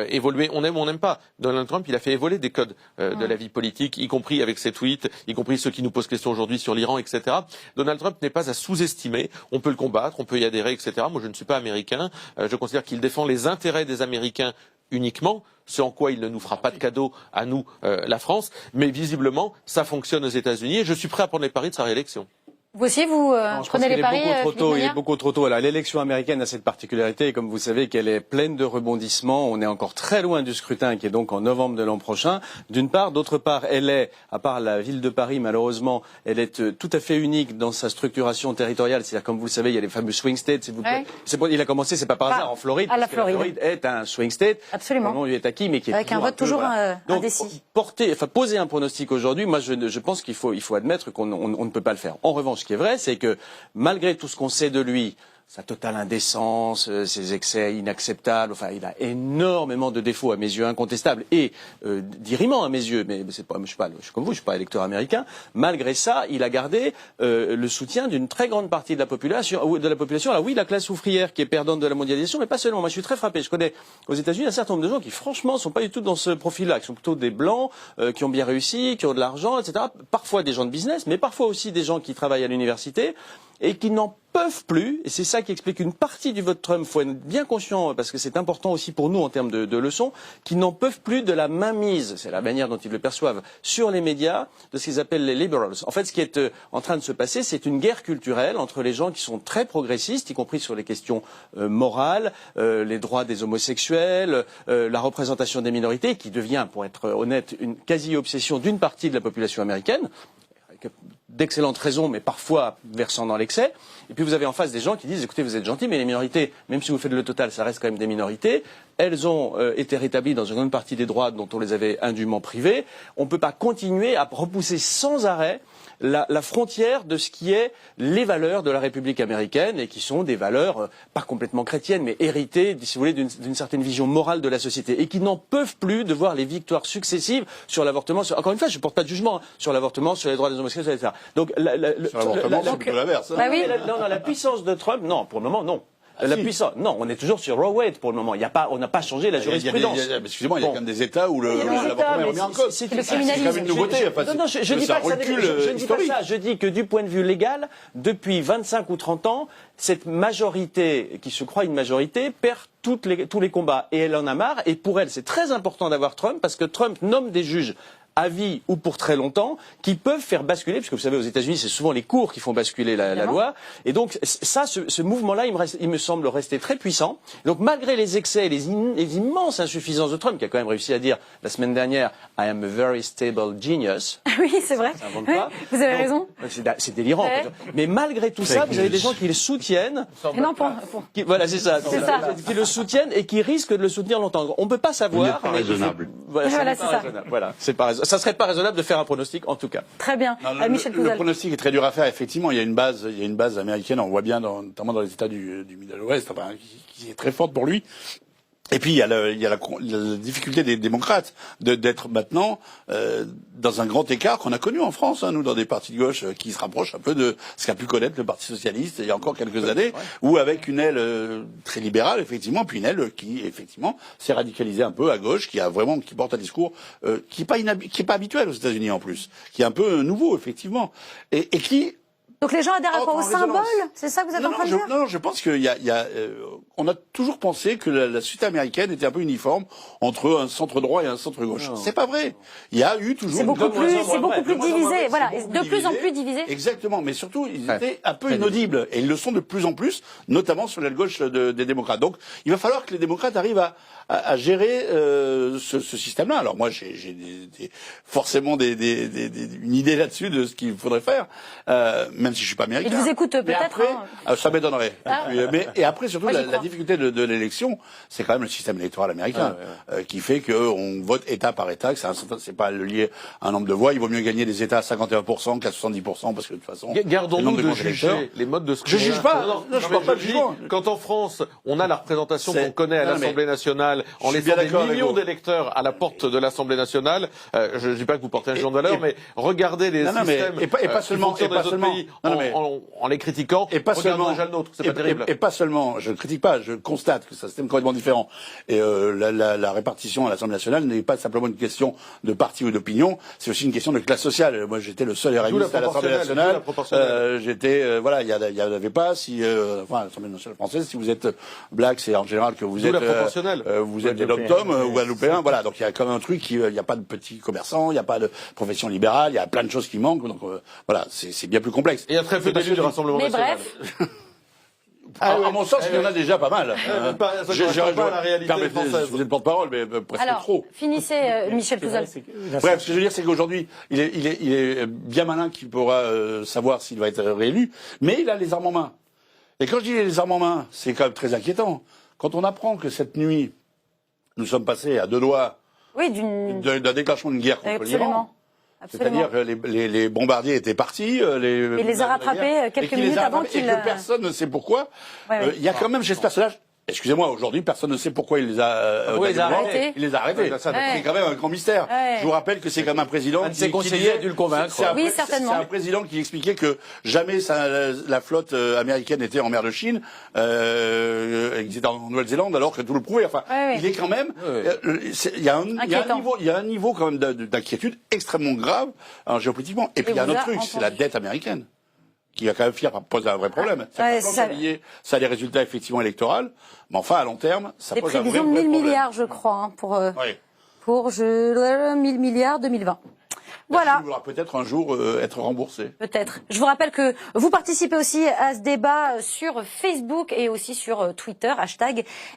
évoluer. On aime ou on n'aime pas. Donald Trump, il a fait évoluer des codes de la vie politique, y compris avec ses tweets, y compris ceux qui nous posent question aujourd'hui sur l'Iran, etc. Donald Trump n'est pas à sous-estimer. On peut le combattre, on peut y adhérer, etc. Moi, je ne suis pas américain. Je considère qu'il défend les intérêts des Américains uniquement, ce en quoi il ne nous fera pas de cadeau à nous, la France, mais visiblement, ça fonctionne aux États-Unis et je suis prêt à prendre les paris de sa réélection. Vous aussi, vous prenez les paris, il est beaucoup trop tôt. L'élection américaine a cette particularité, comme vous savez, qu'elle est pleine de rebondissements. On est encore très loin du scrutin, qui est donc en novembre de l'an prochain. D'une part, d'autre part, elle est, à part la ville de Paris, malheureusement, elle est tout à fait unique dans sa structuration territoriale. C'est-à-dire, comme vous le savez, il y a les fameux swing states. Il a commencé, c'est pas par hasard, en Floride. À la Floride. La Floride est un swing state. Absolument. Le nom lui est acquis, mais qui est avec un vote toujours indécis. Poser un pronostic aujourd'hui, moi, je pense qu'il faut admettre qu'on ne peut pas le faire. En revanche, ce qui est vrai, c'est que malgré tout ce qu'on sait de lui, sa totale indécence, ses excès inacceptables, enfin, il a énormément de défauts à mes yeux incontestables et d'irrimants à mes yeux, mais c'est pas, je suis comme vous, je suis pas électeur américain. Malgré ça, il a gardé le soutien d'une très grande partie de la population. Alors oui, la classe ouvrière qui est perdante de la mondialisation, mais pas seulement. Moi, je suis très frappé. Je connais aux États-Unis un certain nombre de gens qui, franchement, sont pas du tout dans ce profil-là, qui sont plutôt des blancs, qui ont bien réussi, qui ont de l'argent, etc. Parfois des gens de business, mais parfois aussi des gens qui travaillent à l'université et qui n'en peuvent plus, et c'est ça qui explique une partie du vote Trump, il faut être bien conscient, parce que c'est important aussi pour nous en termes de leçons, qui n'en peuvent plus de la mainmise, c'est la manière dont ils le perçoivent, sur les médias, de ce qu'ils appellent les liberals. En fait, ce qui est en train de se passer, c'est une guerre culturelle entre les gens qui sont très progressistes, y compris sur les questions morales, les droits des homosexuels, la représentation des minorités, qui devient, pour être honnête, une quasi-obsession d'une partie de la population américaine, d'excellentes raisons, mais parfois versant dans l'excès. Et puis vous avez en face des gens qui disent, écoutez, vous êtes gentils, mais les minorités, même si vous faites le total, ça reste quand même des minorités. Elles ont été rétablies dans une grande partie des droits dont on les avait indûment privés. On ne peut pas continuer à repousser sans arrêt la frontière de ce qui est les valeurs de la République américaine et qui sont des valeurs pas complètement chrétiennes mais héritées, si vous voulez, d'une certaine vision morale de la société et qui n'en peuvent plus de voir les victoires successives sur l'avortement. Encore une fois, je ne porte pas de jugement sur l'avortement, sur les droits des homosexuels, etc. Donc, sur l'avortement, c'est plutôt l'inverse. Bah oui. La puissance de Trump, non, pour le moment, non. La puissance, non, on est toujours sur Roe Wade pour le moment. On n'a pas changé la jurisprudence. Excusez-moi, il y a quand même des États où l'avortement est remis en cause. C'est quand même une nouveauté. Non, je dis pas que je ne dis pas ça. Je dis que du point de vue légal, depuis 25 ou 30 ans, cette majorité, qui se croit une majorité, perd tous les combats. Et elle en a marre. Et pour elle, c'est très important d'avoir Trump parce que Trump nomme des juges à vie ou pour très longtemps, qui peuvent faire basculer, puisque vous savez, aux États-Unis, c'est souvent les cours qui font basculer la loi. Et donc, ça, ce mouvement-là, il me semble rester très puissant. Donc, malgré les excès et les immenses insuffisances de Trump, qui a quand même réussi à dire la semaine dernière, I am a very stable genius. Oui, c'est vrai. Oui, vous avez raison. C'est délirant. Ouais. Mais malgré tout ça, vous avez des gens qui le soutiennent. Non, voilà, c'est ça. Qui le soutiennent et qui risquent de le soutenir longtemps. On ne peut pas savoir. Pas raisonnable. Voilà, c'est ça. Voilà, c'est pas raisonnable. Ça serait pas raisonnable de faire un pronostic, en tout cas. Très bien. Michel Pouzal. Le pronostic est très dur à faire. Effectivement, il y a une base américaine. On voit bien, notamment dans les États du Middle West, qui est très forte pour lui. Et puis il y a la difficulté des démocrates d'être maintenant dans un grand écart qu'on a connu en France, nous, dans des partis de gauche qui se rapprochent un peu de ce qu'a pu connaître le Parti socialiste il y a encore quelques années, ou avec une aile très libérale, effectivement, puis une aile qui effectivement s'est radicalisée un peu à gauche, qui porte un discours qui est pas habituel aux États-Unis en plus, qui est un peu nouveau effectivement, et qui donc les gens adhèrent à quoi, au symbole? C'est ça que vous êtes en train de dire? Non, je pense qu'il on a toujours pensé que la société américaine était un peu uniforme entre un centre droit et un centre gauche. C'est pas vrai. Il y a eu toujours... C'est beaucoup plus divisé, voilà, de plus en plus divisé. Exactement, mais surtout, ils étaient un peu inaudibles, et ils le sont de plus en plus, notamment sur l'aile gauche des démocrates. Donc, il va falloir que les démocrates arrivent à gérer ce système-là. Alors moi, j'ai forcément une idée là-dessus de ce qu'il faudrait faire, même si je suis pas américain. Il vous écoute peut-être. Ça m'étonnerait. Et après, surtout, la difficulté de l'élection, c'est quand même le système électoral américain, qui fait qu'on vote État par État, que c'est pas lié à un nombre de voix. Il vaut mieux gagner des États à 51% qu'à 70%, parce que de toute façon, gardons-nous de juger les modes de scrutin. Je juge pas. Non, je parle pas de jugement. Quand en France, on a la représentation qu'on connaît à l'Assemblée nationale, nationale en Je suis laissant bien des d'accord avec millions vous. d'électeurs à la porte de l'Assemblée nationale. Je ne dis pas que vous portez un jugement de valeur, mais regardez les Non, non, mais- systèmes et pas qui seulement- fonctionnent et dans pas les autres seulement- pays non, non, mais- en les critiquant. Et pas Regardons seulement déjà le nôtre, c'est pas terrible. Et pas seulement, je ne critique pas, je constate que c'est un système complètement différent. Et la répartition à l'Assemblée nationale n'est pas simplement une question de parti ou d'opinion, c'est aussi une question de classe sociale. Moi, j'étais le seul RMiste à l'Assemblée nationale. J'étais, voilà, il y en avait pas. Enfin, à l'Assemblée nationale française, si vous êtes black, c'est en général que vous êtes, vous êtes des dom-tom ou guadeloupéens. Voilà, donc il y a quand même un truc, il n'y a pas de petits commerçants, il n'y a pas de profession libérale, il y a plein de choses qui manquent. Donc voilà, c'est bien plus complexe. Et il y a très peu d'élus du Rassemblement Mais national. bref. À mon sens, il y en a déjà pas mal. Ça correspond pas à la réalité française. Vous êtes porte-parole, mais presque Alors, trop. finissez, Michel Pouzol. Bref, ce que je veux dire, c'est qu'aujourd'hui, il est bien malin qu'il pourra savoir s'il va être réélu, mais il a les armes en main. Et quand je dis les armes en main, c'est quand même très inquiétant. Quand on apprend que cette nuit, nous sommes passés à 2 doigts d'un déclenchement d'une guerre contre l'Iran. C'est-à-dire que les bombardiers étaient partis. Il les a rattrapés quelques minutes avant qu'il... Et que personne ne sait pourquoi. Il y a quand même chez ce personnage... Excusez-moi, aujourd'hui, personne ne sait pourquoi il les a arrêtés. Il les a arrêtés. C'est quand même un grand mystère. Je vous rappelle que c'est quand même un président Un de ses conseillers a dû le convaincre. Oui, certainement. C'est un président qui expliquait que jamais la flotte américaine était en mer de Chine, ils étaient en Nouvelle-Zélande, alors que tout le prouvait. Enfin, il est quand même... Il y a un niveau quand même d'inquiétude extrêmement grave, géopolitiquement. Et puis il y a un autre truc, c'est la dette américaine, qui va quand même finir par poser un vrai problème. Ça a des résultats effectivement électoraux, mais enfin, à long terme, ça pose un vrai problème. Des prévisions de 1 000 milliards, je crois, pour 1 000 milliards 2020. Voilà. Il voudra peut-être un jour être remboursé. Peut-être. Je vous rappelle que vous participez aussi à ce débat sur Facebook et aussi sur Twitter,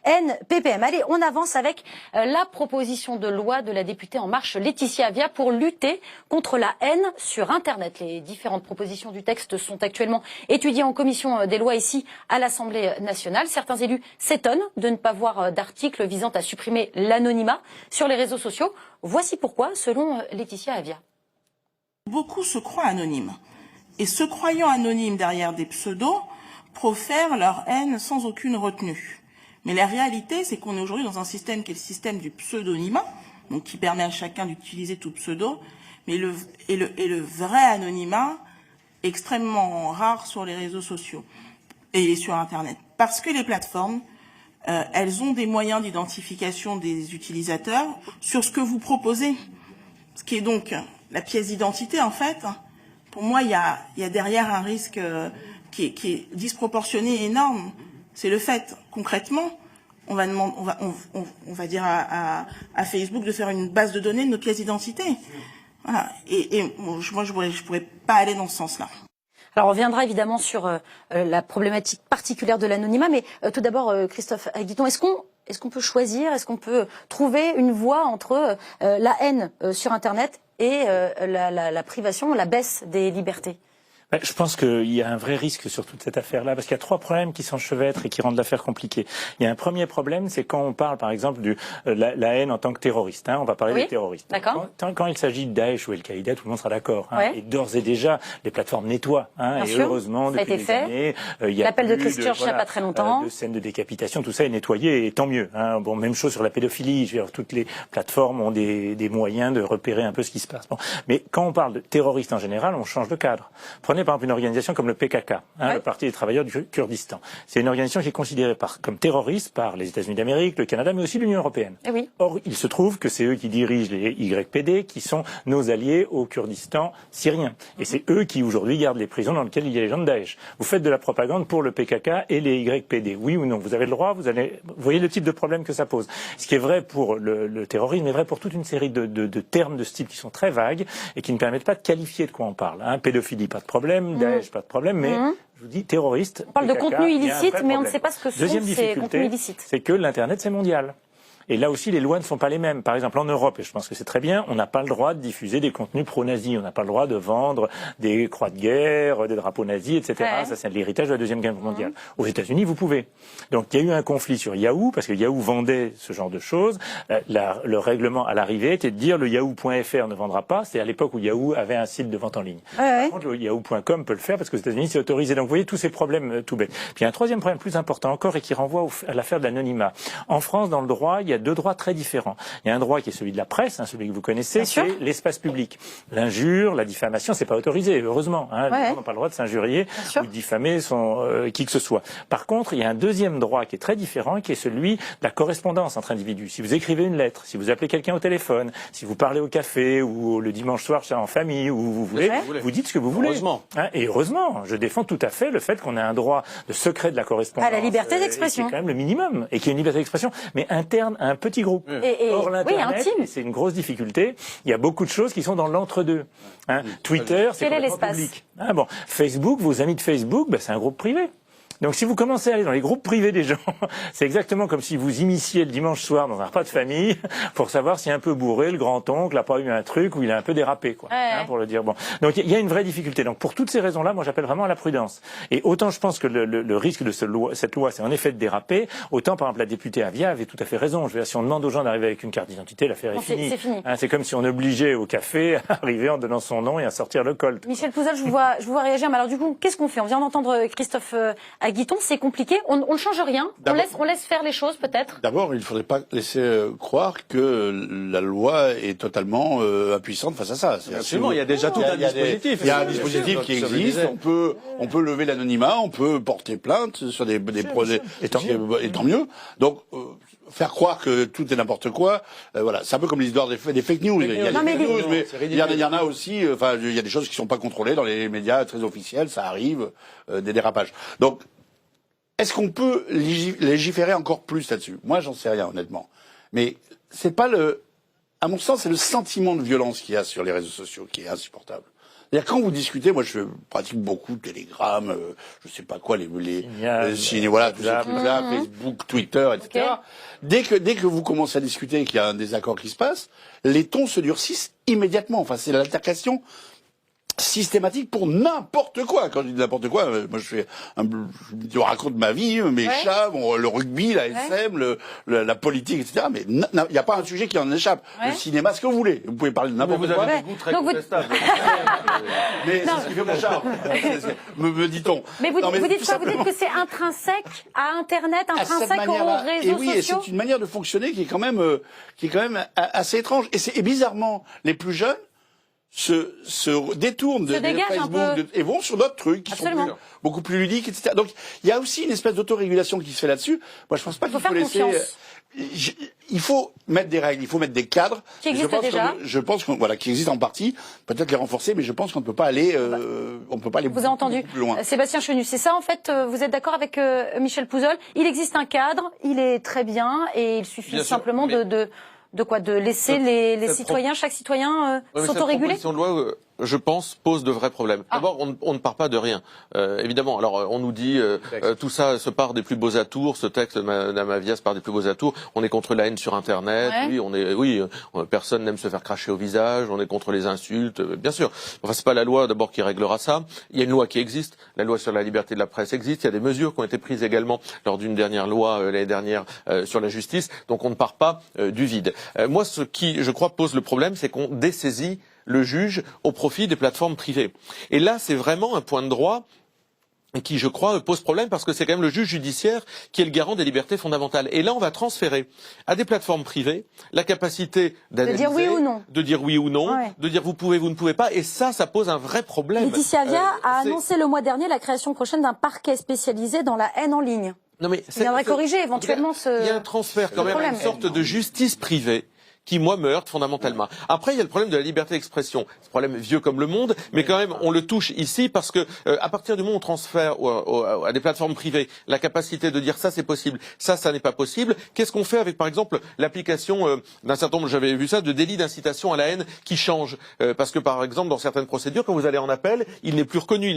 #NPPM. Allez, on avance avec la proposition de loi de la députée En Marche Laetitia Avia pour lutter contre la haine sur Internet. Les différentes propositions du texte sont actuellement étudiées en commission des lois ici à l'Assemblée nationale. Certains élus s'étonnent de ne pas voir d'article visant à supprimer l'anonymat sur les réseaux sociaux. Voici pourquoi, selon Laetitia Avia. Beaucoup se croient anonymes. Et se croyant anonymes derrière des pseudos, profèrent leur haine sans aucune retenue. Mais la réalité, c'est qu'on est aujourd'hui dans un système qui est le système du pseudonymat, donc qui permet à chacun d'utiliser tout pseudo, mais le vrai anonymat, extrêmement rare sur les réseaux sociaux et sur Internet. Parce que les plateformes, elles ont des moyens d'identification des utilisateurs sur ce que vous proposez. Ce qui est donc la pièce d'identité, en fait. Pour moi, il y a derrière un risque qui est disproportionné et énorme. C'est le fait, concrètement, on va dire à Facebook de faire une base de données de nos pièces d'identité. Voilà. Et moi, je pourrais pas aller dans ce sens-là. Alors on reviendra évidemment sur la problématique particulière de l'anonymat, mais tout d'abord, Christophe Aguiton, est-ce qu'on peut choisir, est-ce qu'on peut trouver une voie entre la haine sur Internet et la privation, la baisse des libertés? Je pense qu'il y a un vrai risque sur toute cette affaire-là, parce qu'il y a 3 problèmes qui s'enchevêtrent et qui rendent l'affaire compliquée. Il y a un premier problème, c'est quand on parle, par exemple, de la haine en tant que terroriste. On va parler des terroristes. Quand il s'agit de Daesh ou Al-Qaïda, tout le monde sera d'accord. Et d'ores et déjà, les plateformes nettoient. Et heureusement, depuis des années, il y a l'appel de Christchurch il n'y a pas très longtemps. De scènes de décapitation, tout ça est nettoyé, et tant mieux. Bon, même chose sur la pédophilie. Je veux dire, toutes les plateformes ont des moyens de repérer un peu ce qui se passe. Bon. Mais quand on parle de terroristes en général, on change de cadre. Prenez par exemple une organisation comme le PKK, le Parti des travailleurs du Kurdistan. C'est une organisation qui est considérée comme terroriste par les États-Unis d'Amérique, le Canada, mais aussi l'Union européenne. Or, il se trouve que c'est eux qui dirigent les YPD, qui sont nos alliés au Kurdistan syrien. Et c'est eux qui, aujourd'hui, gardent les prisons dans lesquelles il y a les gens de Daesh. Vous faites de la propagande pour le PKK et les YPD. Oui ou non? Vous avez le droit, vous voyez le type de problème que ça pose. Ce qui est vrai pour le terrorisme est vrai pour toute une série de termes de ce type qui sont très vagues et qui ne permettent pas de qualifier de quoi on parle. Pédophilie, pas de problème. Daesh, pas de problème, mais je vous dis terroriste. On parle de contenu illicite, mais on ne sait pas ce que sont ces contenus illicites. C'est que l'Internet, c'est mondial. Et là aussi, les lois ne sont pas les mêmes. Par exemple, en Europe, et je pense que c'est très bien, on n'a pas le droit de diffuser des contenus pro-nazis. On n'a pas le droit de vendre des croix de guerre, des drapeaux nazis, etc. Ça, c'est l'héritage de la Deuxième Guerre mondiale. Aux États-Unis, vous pouvez. Donc, il y a eu un conflit sur Yahoo, parce que Yahoo vendait ce genre de choses. Le règlement à l'arrivée était de dire le Yahoo.fr ne vendra pas. C'est à l'époque où Yahoo avait un site de vente en ligne. Par contre, le Yahoo.com peut le faire parce que aux États-Unis, c'est autorisé. Donc, vous voyez tous ces problèmes tout bêtes. Puis, il y a un troisième problème plus important encore et qui renvoie à l'affaire de l'anonymat. En France, dans le droit, il y a a deux droits très différents. Il y a un droit qui est celui de la presse, celui que vous connaissez, c'est l'espace public. L'injure, la diffamation, c'est pas autorisé, heureusement. Les gens n'ont pas le droit de s'injurier ou de diffamer qui que ce soit. Par contre, il y a un deuxième droit qui est très différent, qui est celui de la correspondance entre individus. Si vous écrivez une lettre, si vous appelez quelqu'un au téléphone, si vous parlez au café ou le dimanche soir en famille, où vous voulez, vous dites ce que vous voulez. Heureusement. Et heureusement, je défends tout à fait le fait qu'on ait un droit de secret de la correspondance. À la liberté d'expression. C'est quand même le minimum. Et qu'il y ait une liberté d'expression, mais interne à un petit groupe. Or, l'Internet, c'est une grosse difficulté. Il y a beaucoup de choses qui sont dans l'entre-deux. Twitter, c'est complètement public. Facebook, vos amis de Facebook, c'est un groupe privé. Donc si vous commencez à aller dans les groupes privés des gens, c'est exactement comme si vous immisciez le dimanche soir dans un repas de famille pour savoir si un peu bourré, le grand-oncle n'a pas eu un truc où il a un peu dérapé, quoi, pour le dire. Bon, donc il y a une vraie difficulté. Donc pour toutes ces raisons-là, moi j'appelle vraiment à la prudence. Et autant je pense que le risque de cette loi, c'est en effet de déraper, autant par exemple la députée Avia avait tout à fait raison. Je veux dire, si on demande aux gens d'arriver avec une carte d'identité, l'affaire est finie. C'est comme si on obligeait au café à arriver en donnant son nom et à sortir le colt. Michel Pouzol, je vous vois réagir. Mais alors du coup, qu'est-ce qu'on fait? On vient d'entendre Christophe Aguiton, c'est compliqué. On ne change rien. On laisse faire les choses, peut-être. D'abord, il ne faudrait pas laisser croire que la loi est totalement impuissante face à ça. Absolument, il y a déjà tout un dispositif. Il y a un dispositif qui existe. On peut lever l'anonymat, on peut porter plainte sur des projets. Et tant mieux. Donc, faire croire que tout est n'importe quoi, voilà. C'est un peu comme l'histoire des fake news. Il y a des fake news, mais il y en a aussi. Enfin, il y a des choses qui sont pas contrôlées dans les médias très officiels. Ça arrive, des dérapages. Donc, est-ce qu'on peut légiférer encore plus là-dessus? Moi, j'en sais rien, honnêtement. Mais c'est pas à mon sens, c'est le sentiment de violence qu'il y a sur les réseaux sociaux qui est insupportable. C'est-à-dire, quand vous discutez, moi, je pratique beaucoup de Telegram, je sais pas quoi, voilà, tous ces trucs-là, Facebook, Twitter, etc. Dès que vous commencez à discuter et qu'il y a un désaccord qui se passe, les tons se durcissent immédiatement. Enfin, c'est l'altercation systématique pour n'importe quoi. Quand je dis n'importe quoi, moi je raconte ma vie, mes chats, le rugby, la SM, la politique, etc. Mais il n'y a pas un sujet qui en échappe. Le cinéma, ce que vous voulez. Vous pouvez parler de n'importe quoi. Vous avez des goûts très contestables. Mais c'est ce qui fait mon charme, me dit-on. Mais vous dites quoi? Vous dites que c'est intrinsèque à Internet, intrinsèque aux réseaux sociaux? Et c'est une manière de fonctionner qui est quand même assez étrange. Et bizarrement, les plus jeunes se détournent de Facebook et vont sur d'autres trucs qui sont beaucoup plus ludiques, etc. Donc il y a aussi une espèce d'autorégulation qui se fait là-dessus. Moi je pense pas qu'il faut laisser. Il faut mettre des règles, il faut mettre des cadres. Qui existent déjà. Je pense qui existent en partie, peut-être les renforcer, mais je pense qu'on ne peut pas aller, beaucoup plus loin. Sébastien Chenu, c'est ça en fait. Vous êtes d'accord avec Michel Pouzol? Il existe un cadre, il est très bien, et il suffit simplement de laisser les citoyens, chaque citoyen s'autoréguler. Cette proposition de loi, je pense, pose de vrais problèmes. D'abord, on ne part pas de rien. Évidemment, alors on nous dit tout ça se part des plus beaux atours. Ce texte, Madame Avia, se part des plus beaux atours. On est contre la haine sur Internet. Personne n'aime se faire cracher au visage. On est contre les insultes, bien sûr. Enfin, c'est pas la loi d'abord qui réglera ça. Il y a une loi qui existe. La loi sur la liberté de la presse existe. Il y a des mesures qui ont été prises également lors d'une dernière loi l'année dernière sur la justice. Donc on ne part pas du vide. Moi, ce qui, je crois, pose le problème, c'est qu'on dessaisit le juge au profit des plateformes privées. Et là, c'est vraiment un point de droit qui, je crois, pose problème parce que c'est quand même le juge judiciaire qui est le garant des libertés fondamentales. Et là, on va transférer à des plateformes privées la capacité d'analyser, de dire oui ou non, de dire vous pouvez, vous ne pouvez pas. Et ça pose un vrai problème. Laetitia Avia a annoncé le mois dernier la création prochaine d'un parquet spécialisé dans la haine en ligne. Non, mais il viendrait corriger éventuellement il y a un transfert quand même, une sorte de justice privée qui, moi, me heurte fondamentalement. Après, il y a le problème de la liberté d'expression. C'est un problème vieux comme le monde, mais quand même, on le touche ici parce que, à partir du moment où on transfère à des plateformes privées la capacité de dire ça c'est possible, ça n'est pas possible, qu'est-ce qu'on fait avec, par exemple, l'application d'un certain nombre, j'avais vu ça, de délits d'incitation à la haine qui changent. Parce que, par exemple, dans certaines procédures, quand vous allez en appel, il n'est plus reconnu,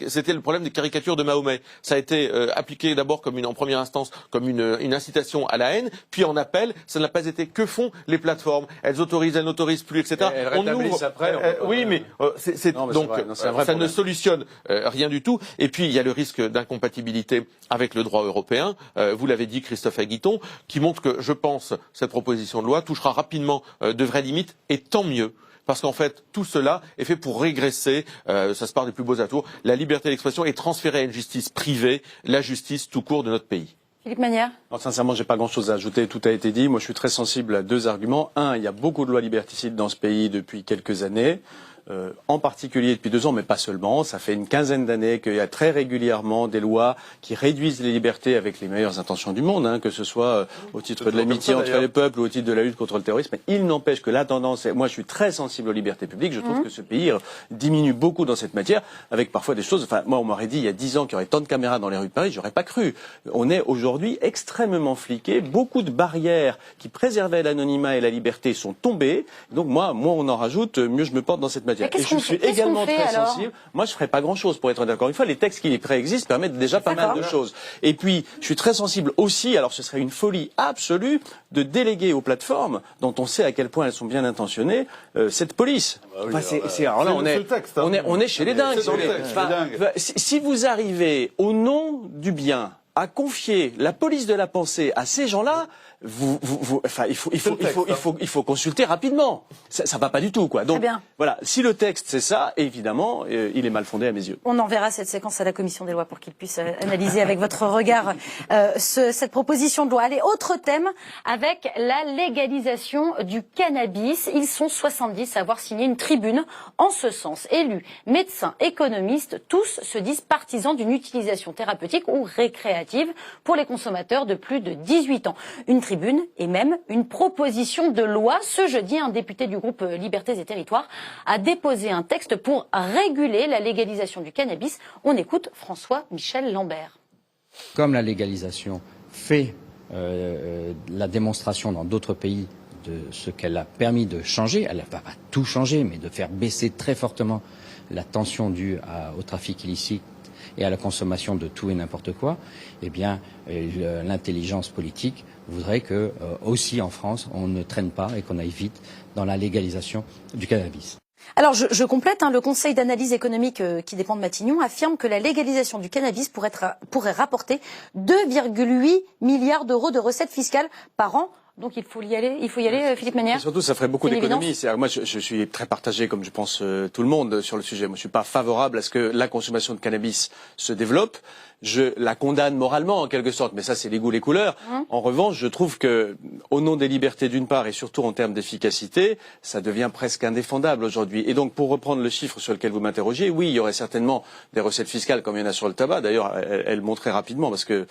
c'était le problème des caricatures de Mahomet. Ça a été appliqué d'abord en première instance, comme une incitation à la haine, puis en appel, ça n'a pas été. Que font les plateformes? Elles autorisent, elles n'autorisent plus, etc. On ouvre après. Oui, mais ça ne solutionne rien du tout. Et puis il y a le risque d'incompatibilité avec le droit européen. Vous l'avez dit, Christophe Aguiton, qui montre que, je pense, cette proposition de loi touchera rapidement de vraies limites, et tant mieux. Parce qu'en fait, tout cela est fait pour régresser, ça se part des plus beaux atours, la liberté d'expression est transférée à une justice privée, la justice tout court de notre pays. Philippe Manière. Alors, sincèrement, j'ai pas grand-chose à ajouter. Tout a été dit. Moi, je suis très sensible à deux arguments. Un, il y a beaucoup de lois liberticides dans ce pays depuis quelques années. En particulier depuis 2 ans, mais pas seulement. Ça fait une quinzaine d'années qu'il y a très régulièrement des lois qui réduisent les libertés avec les meilleures intentions du monde, hein, que ce soit au titre de l'amitié entre les peuples ou au titre de la lutte contre le terrorisme. Mais il n'empêche que la tendance, moi je suis très sensible aux libertés publiques, je trouve que ce pays diminue beaucoup dans cette matière, avec parfois des choses, enfin moi on m'aurait dit il y a 10 ans qu'il y aurait tant de caméras dans les rues de Paris, j'aurais pas cru. On est aujourd'hui extrêmement fliqués, beaucoup de barrières qui préservaient l'anonymat et la liberté sont tombées, donc moi on en rajoute, mieux je me porte dans cette matière. Et je suis également très sensible. Moi, je ferai pas grand-chose pour être honnête. Encore une fois, les textes qui préexistent permettent déjà pas mal de choses. Et puis, je suis très sensible aussi, alors ce serait une folie absolue, de déléguer aux plateformes, dont on sait à quel point elles sont bien intentionnées, cette police. Enfin, alors là, on est chez les dingues. Si vous arrivez, au nom du bien, à confier la police de la pensée à ces gens-là, il faut consulter rapidement. Ça va pas du tout, quoi. Donc, voilà. Si le texte c'est ça, évidemment, il est mal fondé à mes yeux. On enverra cette séquence à la commission des lois pour qu'ils puissent analyser avec votre regard cette proposition de loi. Allez, autre thème avec la légalisation du cannabis. Ils sont 70 à avoir signé une tribune en ce sens. Élus, médecins, économistes, tous se disent partisans d'une utilisation thérapeutique ou récréative pour les consommateurs de plus de 18 ans. Une tribune et même une proposition de loi. Ce jeudi, un député du groupe Libertés et Territoires a déposé un texte pour réguler la légalisation du cannabis. On écoute François-Michel Lambert. Comme la légalisation fait la démonstration dans d'autres pays de ce qu'elle a permis de changer, elle ne va pas tout changer, mais de faire baisser très fortement la tension due au trafic illicite et à la consommation de tout et n'importe quoi, eh bien, l'intelligence politique voudrait que, aussi en France, on ne traîne pas et qu'on aille vite dans la légalisation du cannabis. Alors, je complète, le Conseil d'analyse économique qui dépend de Matignon affirme que la légalisation du cannabis pourrait rapporter 2,8 milliards d'euros de recettes fiscales par an. Donc il faut y aller, Philippe Manière. Et surtout, ça ferait beaucoup d'économies. Moi, je suis très partagé, comme je pense tout le monde, sur le sujet. Moi, je suis pas favorable à ce que la consommation de cannabis se développe. Je la condamne moralement, en quelque sorte, mais ça, c'est les goûts, les couleurs. En revanche, je trouve que, au nom des libertés d'une part, et surtout en termes d'efficacité, ça devient presque indéfendable aujourd'hui. Et donc, pour reprendre le chiffre sur lequel vous m'interrogez, oui, il y aurait certainement des recettes fiscales comme il y en a sur le tabac. D'ailleurs, elles montraient rapidement, parce que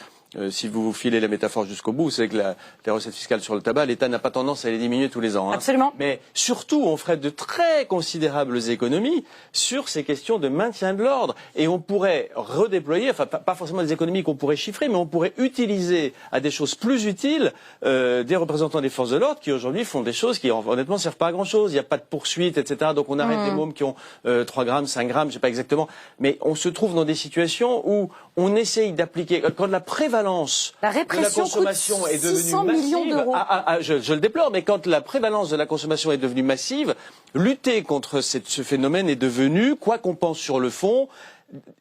si vous filez la métaphore jusqu'au bout, c'est que les recettes fiscales sur le tabac, l'État n'a pas tendance à les diminuer tous les ans. Absolument. Mais surtout, on ferait de très considérables économies sur ces questions de maintien de l'ordre. Et on pourrait redéployer, enfin pas forcément des économies qu'on pourrait chiffrer, mais on pourrait utiliser à des choses plus utiles des représentants des forces de l'ordre qui aujourd'hui font des choses qui honnêtement servent pas à grand chose. Il n'y a pas de poursuite, etc. Donc on arrête des mômes qui ont 3 grammes, 5 grammes, je sais pas exactement. Mais on se trouve dans des situations où on essaye d'appliquer, quand la prévalence de la consommation est devenue 600 millions d'euros. Je le déplore, mais quand la prévalence de la consommation est devenue massive, lutter contre ce phénomène est devenu, quoi qu'on pense sur le fond,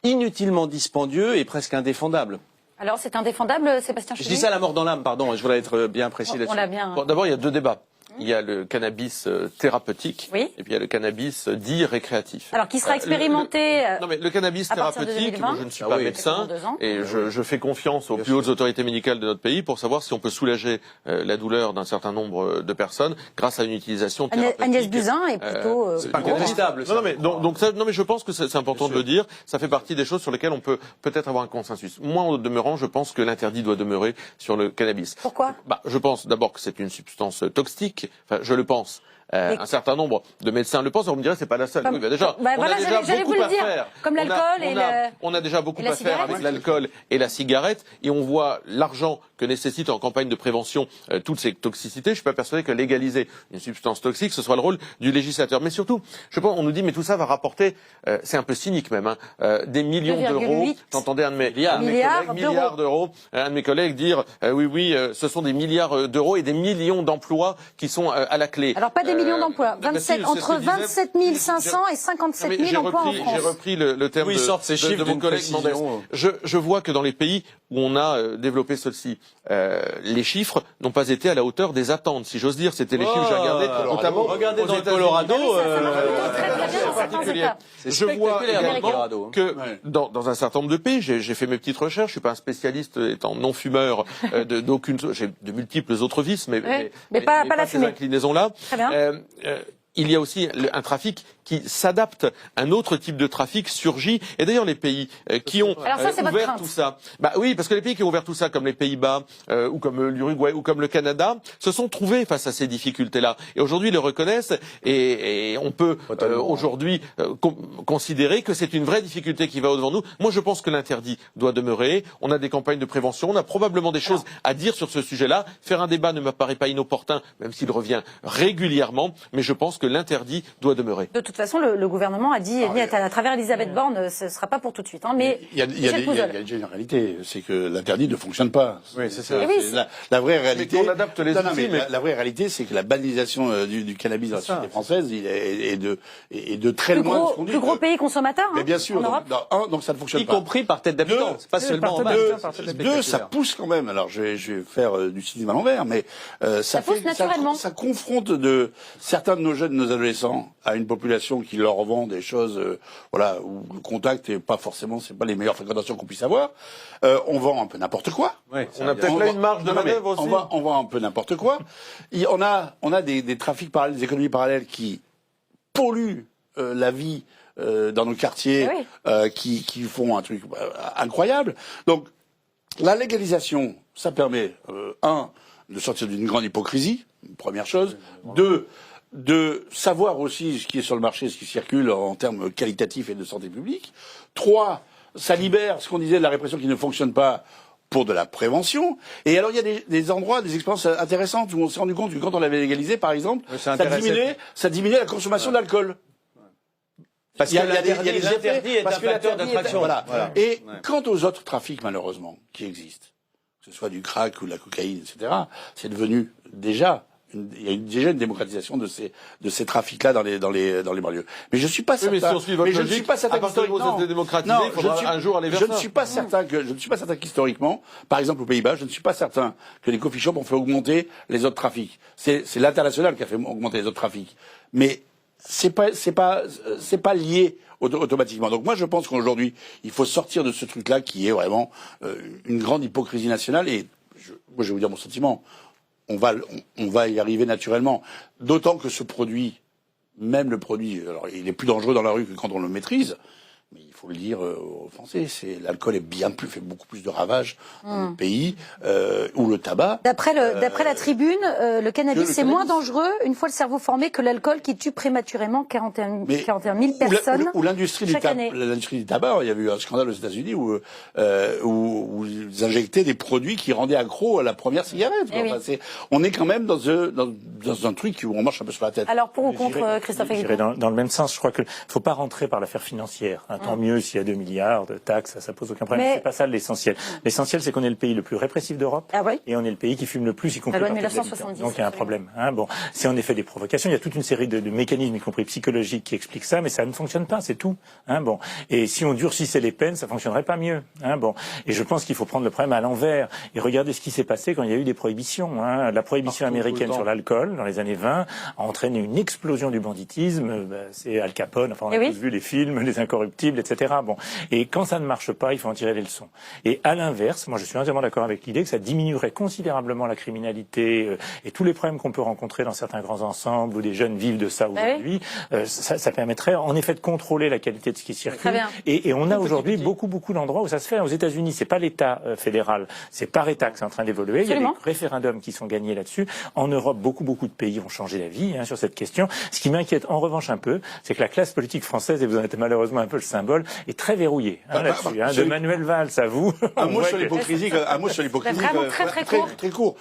inutilement dispendieux et presque indéfendable. Alors c'est indéfendable, Sébastien Chenu ? Je dis ça à la mort dans l'âme, pardon, je voudrais être bien précis là-dessus. On l'a bien. Bon, d'abord, il y a 2 débats. Il y a le cannabis thérapeutique et puis il y a le cannabis dit récréatif. Alors qui sera expérimenté Non mais le cannabis thérapeutique, moi je ne suis pas médecin et je fais confiance aux plus hautes autorités médicales de notre pays pour savoir si on peut soulager la douleur d'un certain nombre de personnes grâce à une utilisation thérapeutique. Agnès Buzyn est plutôt c'est pas contestable. Non mais je pense que c'est important de le dire, ça fait partie des choses sur lesquelles on peut peut-être avoir un consensus. Moi en demeurant, je pense que l'interdit doit demeurer sur le cannabis. Pourquoi ? Je pense d'abord que c'est une substance toxique. Enfin, je le pense. Un certain nombre de médecins le pensent. On me dirait c'est pas la seule. Oui, déjà, on a déjà beaucoup à faire. Comme l'alcool on a déjà beaucoup à faire avec l'alcool et la cigarette, et on voit l'argent que nécessite en campagne de prévention toutes ces toxicités. Je suis pas persuadé que légaliser une substance toxique ce soit le rôle du législateur. Mais surtout, je pense, on nous dit mais tout ça va rapporter, c'est un peu cynique même, des millions d'euros. J'entendais un de mes milliards d'euros, un de mes collègues dire oui, ce sont des milliards d'euros et des millions d'emplois qui sont à la clé. Alors pas des millions d'emplois, entre 27 500 et 57 000 emplois en France. J'ai repris le terme de mon collègue Mendes. Je vois que dans les pays où on a développé ceci, les chiffres n'ont pas été à la hauteur des attentes, si j'ose dire. C'était les chiffres que j'ai regardés, notamment regardez aux dans le États-Unis. Colorado. particulier. Je vois également que dans un certain nombre de pays, j'ai fait mes petites recherches, je suis pas un spécialiste étant non-fumeur d'aucune, j'ai de multiples autres vices, mais pas la ces fumée. inclinaisons-là. Très bien. Il y a aussi un trafic qui s'adapte. Un autre type de trafic surgit. Et d'ailleurs, les pays qui ont ouvert tout ça, bah oui, parce que les pays qui ont ouvert tout ça, comme les Pays-Bas ou comme l'Uruguay ou comme le Canada, se sont trouvés face à ces difficultés-là. Et aujourd'hui, ils le reconnaissent. Et on peut aujourd'hui considérer que c'est une vraie difficulté qui va au-devant nous. Moi, je pense que l'interdit doit demeurer. On a des campagnes de prévention. On a probablement des choses à dire sur ce sujet-là. Faire un débat ne m'apparaît pas inopportun, même s'il revient régulièrement. Mais je pense que l'interdit doit demeurer. De toute façon, le gouvernement a dit, à travers Elisabeth Borne, ce ne sera pas pour tout de suite. Hein, mais il y a déjà une réalité, c'est que l'interdit ne fonctionne pas. Oui, c'est ça. La vraie réalité. Mais on adapte les outils, mais la vraie réalité, c'est que la banalisation du cannabis dans la société française est de très loin de ce qu'on dit. Plus gros pays consommateur. Mais bien sûr. En Europe. Donc ça ne fonctionne pas. Y compris par tête d'habitant. C'est pas seulement. Deux, ça pousse quand même. Alors je vais faire du cinéma à l'envers, mais ça confronte certains de nos jeunes, nos adolescents, à une population qui leur vend des choses, voilà, où le contact est pas forcément, c'est pas les meilleures fréquentations qu'on puisse avoir. On vend un peu n'importe quoi. Ouais, on a peut-être là une marge de manœuvre aussi. On vend un peu n'importe quoi. On a des trafics parallèles, des économies parallèles qui polluent la vie dans nos quartiers, qui font un truc incroyable. Donc la légalisation, ça permet de sortir d'une grande hypocrisie, première chose. Deux, de savoir aussi ce qui est sur le marché, ce qui circule en termes qualitatifs et de santé publique. Trois, ça libère ce qu'on disait de la répression qui ne fonctionne pas pour de la prévention. Et alors il y a des endroits, des expériences intéressantes où on s'est rendu compte que quand on l'avait légalisé, par exemple, ça diminuait la consommation d'alcool. Parce que l'interdit est un facteur d'attraction. Voilà. Et quant aux autres trafics, malheureusement, qui existent, que ce soit du crack ou de la cocaïne, etc., c'est devenu déjà il y a déjà une démocratisation de ces trafics-là dans les banlieues. Mais je suis pas certain. Mais si on suit votre logique, à partir du moment où c'est démocratisé, il faudra un jour aller vers ça. Je ne suis pas certain qu'historiquement, par exemple aux Pays-Bas, je ne suis pas certain que les coffee shops ont fait augmenter les autres trafics. C'est l'international qui a fait augmenter les autres trafics. Mais c'est pas lié automatiquement. Donc moi je pense qu'aujourd'hui il faut sortir de ce truc-là qui est vraiment une grande hypocrisie nationale. Et moi je vais vous dire mon sentiment. On va y arriver naturellement. D'autant que ce produit, même le produit, alors il est plus dangereux dans la rue que quand on le maîtrise, mais il faut le dire aux Français, l'alcool fait beaucoup plus de ravages dans le pays, ou le tabac. D'après la Tribune, le cannabis c'est moins dangereux une fois le cerveau formé que l'alcool qui tue prématurément 41 000 personnes. Ou l'industrie du tabac, il y a eu un scandale aux États-Unis où ils injectaient des produits qui rendaient accro à la première cigarette. On est quand même dans un truc où on marche un peu sur la tête. Alors pour ou contre, Christophe Aguilera? J'irai dans le même sens. Je crois qu'il ne faut pas rentrer par l'affaire financière. Tant mieux s'il y a 2 milliards de taxes, ça pose aucun problème. C'est pas ça l'essentiel. L'essentiel, c'est qu'on est le pays le plus répressif d'Europe. Et on est le pays qui fume le plus, y compris par tête d'habitant. Donc il y a un problème. Bon, c'est en effet des provocations. Il y a toute une série de mécanismes, y compris psychologiques, qui expliquent ça, mais ça ne fonctionne pas, c'est tout. Bon. Et si on durcissait les peines, ça fonctionnerait pas mieux. Bon. Et je pense qu'il faut prendre le problème à l'envers et regarder ce qui s'est passé quand il y a eu des prohibitions. La prohibition américaine sur l'alcool dans les années 20 a entraîné une explosion du banditisme. C'est Al Capone. Enfin, on a tous vu les films, Les Incorruptibles, etc. Bon. Et quand ça ne marche pas, il faut en tirer les leçons. Et à l'inverse, moi je suis entièrement d'accord avec l'idée que ça diminuerait considérablement la criminalité et tous les problèmes qu'on peut rencontrer dans certains grands ensembles où des jeunes vivent de ça aujourd'hui. Ça permettrait en effet de contrôler la qualité de ce qui circule. Et on a aujourd'hui beaucoup d'endroits où ça se fait. Aux États-Unis, c'est pas l'État fédéral, c'est par État que c'est en train d'évoluer. Il y a des référendums qui sont gagnés là-dessus. En Europe, beaucoup de pays ont changé d'avis sur cette question. Ce qui m'inquiète en revanche un peu, c'est que la classe politique française, et vous en êtes malheureusement un peu le symbole, est très verrouillée là-dessus. De Manuel Valls à vous. Un mot sur l'hypocrisie. Vraiment très court.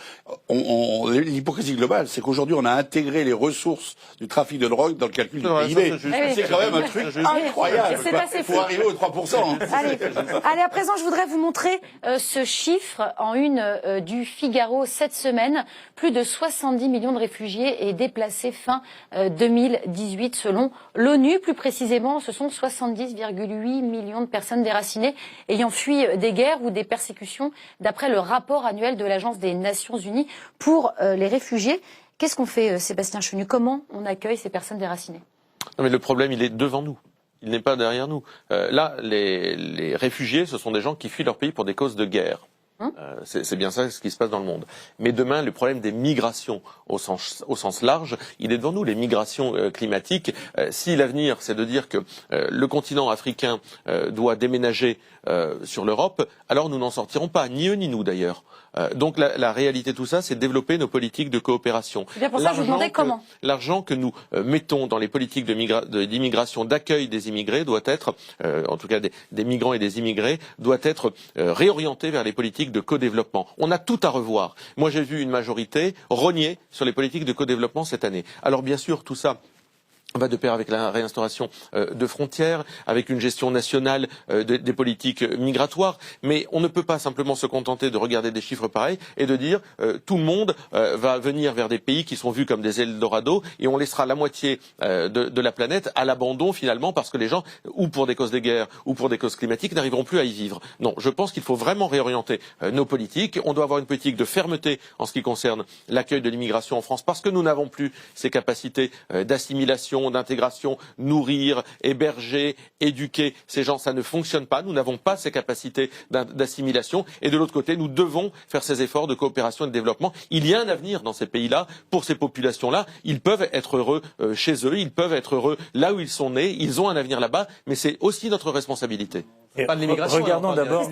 L'hypocrisie globale, c'est qu'aujourd'hui on a intégré les ressources du trafic de drogue dans le calcul du PIB. C'est quand même un truc incroyable. Pour arriver aux 3%. Allez, à présent, je voudrais vous montrer ce chiffre en une du Figaro cette semaine. Plus de 70 millions de réfugiés et déplacés fin 2018 selon l'ONU. Plus précisément, ce sont 70,8 millions de personnes déracinées ayant fui des guerres ou des persécutions d'après le rapport annuel de l'Agence des Nations Unies pour les réfugiés. Qu'est-ce qu'on fait, Sébastien Chenu? Comment on accueille ces personnes déracinées? Non, mais le problème, il est devant nous. Il n'est pas derrière nous. Là, les réfugiés, ce sont des gens qui fuient leur pays pour des causes de guerre. C'est bien ça ce qui se passe dans le monde. Mais demain, le problème des migrations au sens large, il est devant nous. Les migrations climatiques, si l'avenir c'est de dire que le continent africain doit déménager sur l'Europe, alors nous n'en sortirons pas, ni eux ni nous d'ailleurs. Donc la réalité de tout ça, c'est de développer nos politiques de coopération. C'est bien pour ça que je vous demandais comment. L'argent que nous mettons dans les politiques d'immigration, d'accueil des immigrés doit être, en tout cas des migrants et des immigrés, doit être réorienté vers les politiques de co-développement. On a tout à revoir. Moi, j'ai vu une majorité rogner sur les politiques de co-développement cette année. Alors bien sûr, tout ça va de pair avec la réinstauration de frontières, avec une gestion nationale des politiques migratoires, mais on ne peut pas simplement se contenter de regarder des chiffres pareils et de dire tout le monde va venir vers des pays qui sont vus comme des Eldorado et on laissera la moitié de la planète à l'abandon finalement parce que les gens, ou pour des causes de guerre ou pour des causes climatiques, n'arriveront plus à y vivre. Non, je pense qu'il faut vraiment réorienter nos politiques. On doit avoir une politique de fermeté en ce qui concerne l'accueil de l'immigration en France parce que nous n'avons plus ces capacités d'assimilation, d'intégration, nourrir, héberger, éduquer ces gens, ça ne fonctionne pas. Nous n'avons pas ces capacités d'assimilation. Et de l'autre côté, nous devons faire ces efforts de coopération et de développement. Il y a un avenir dans ces pays-là, pour ces populations-là. Ils peuvent être heureux chez eux, ils peuvent être heureux là où ils sont nés, ils ont un avenir là-bas, mais c'est aussi notre responsabilité. Pas de l'immigration. Regardons d'abord. C'est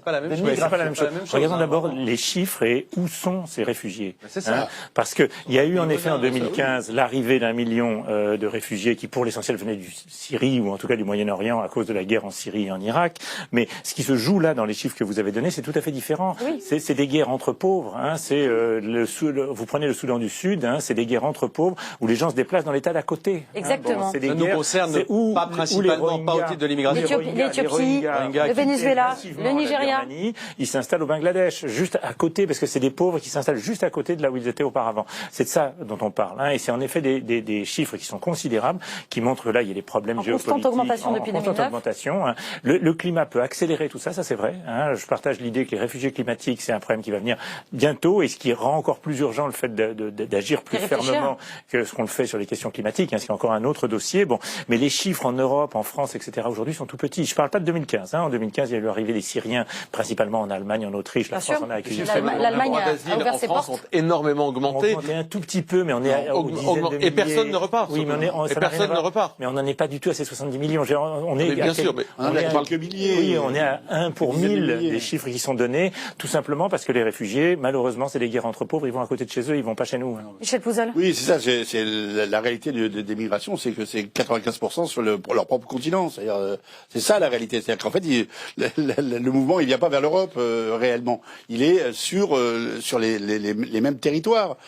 pas la même chose. C'est pas la même chose. Regardons d'abord les chiffres et où sont ces réfugiés. C'est ça. Parce que il y a eu en effet en 2015 l'arrivée d'1 million de réfugiés qui pour l'essentiel venaient du Syrie ou en tout cas du Moyen-Orient à cause de la guerre en Syrie et en Irak. Mais ce qui se joue là dans les chiffres que vous avez donnés, c'est tout à fait différent. Oui. C'est des guerres entre pauvres. C'est vous prenez le Soudan du Sud, c'est des guerres entre pauvres où les gens se déplacent dans l'État d'à côté. Exactement. Ça ne nous concerne pas principalement, pas au titre de l'immigration. L'Éthiopie, le Venezuela, le Nigeria. Ils s'installent au Bangladesh, juste à côté, parce que c'est des pauvres qui s'installent juste à côté de là où ils étaient auparavant. C'est de ça dont on parle. Et c'est en effet des chiffres qui sont considérables, qui montrent que là, il y a des problèmes géopolitiques. Constante augmentation depuis 2009. Constante augmentation. Le climat peut accélérer tout ça, ça c'est vrai. Je partage l'idée que les réfugiés climatiques, c'est un problème qui va venir bientôt, et ce qui rend encore plus urgent le fait d'agir plus fermement que ce qu'on le fait sur les questions climatiques, ce qui est encore un autre dossier. Bon, mais les chiffres en Europe, en France, etc. aujourd'hui sont tout petits. Je ne parle pas de 2015. En 2015, il y a eu l'arrivée des Syriens, principalement en Allemagne, en Autriche. La France en a accueilli. L'Allemagne a ouvert ses portes. Ont énormément augmenté. Un tout petit peu, mais on est à et personne ne repart. Oui, mais personne ne repart. Mais on n'en est pas du tout à ces 70 millions. On est bien sûr, mais on est à quelques milliers. Oui, on est à 1 pour 1000 des chiffres qui sont donnés, tout simplement parce que les réfugiés, malheureusement, c'est des guerres entre pauvres. Ils vont à côté de chez eux, ils vont pas chez nous. Michel Pouzol. Oui, c'est ça. C'est la réalité des migrations, c'est que c'est 95% sur leur propre continent. C'est ça la réalité. C'est-à-dire qu'en fait, le mouvement, il vient pas vers l'Europe réellement. Il est sur les mêmes territoires.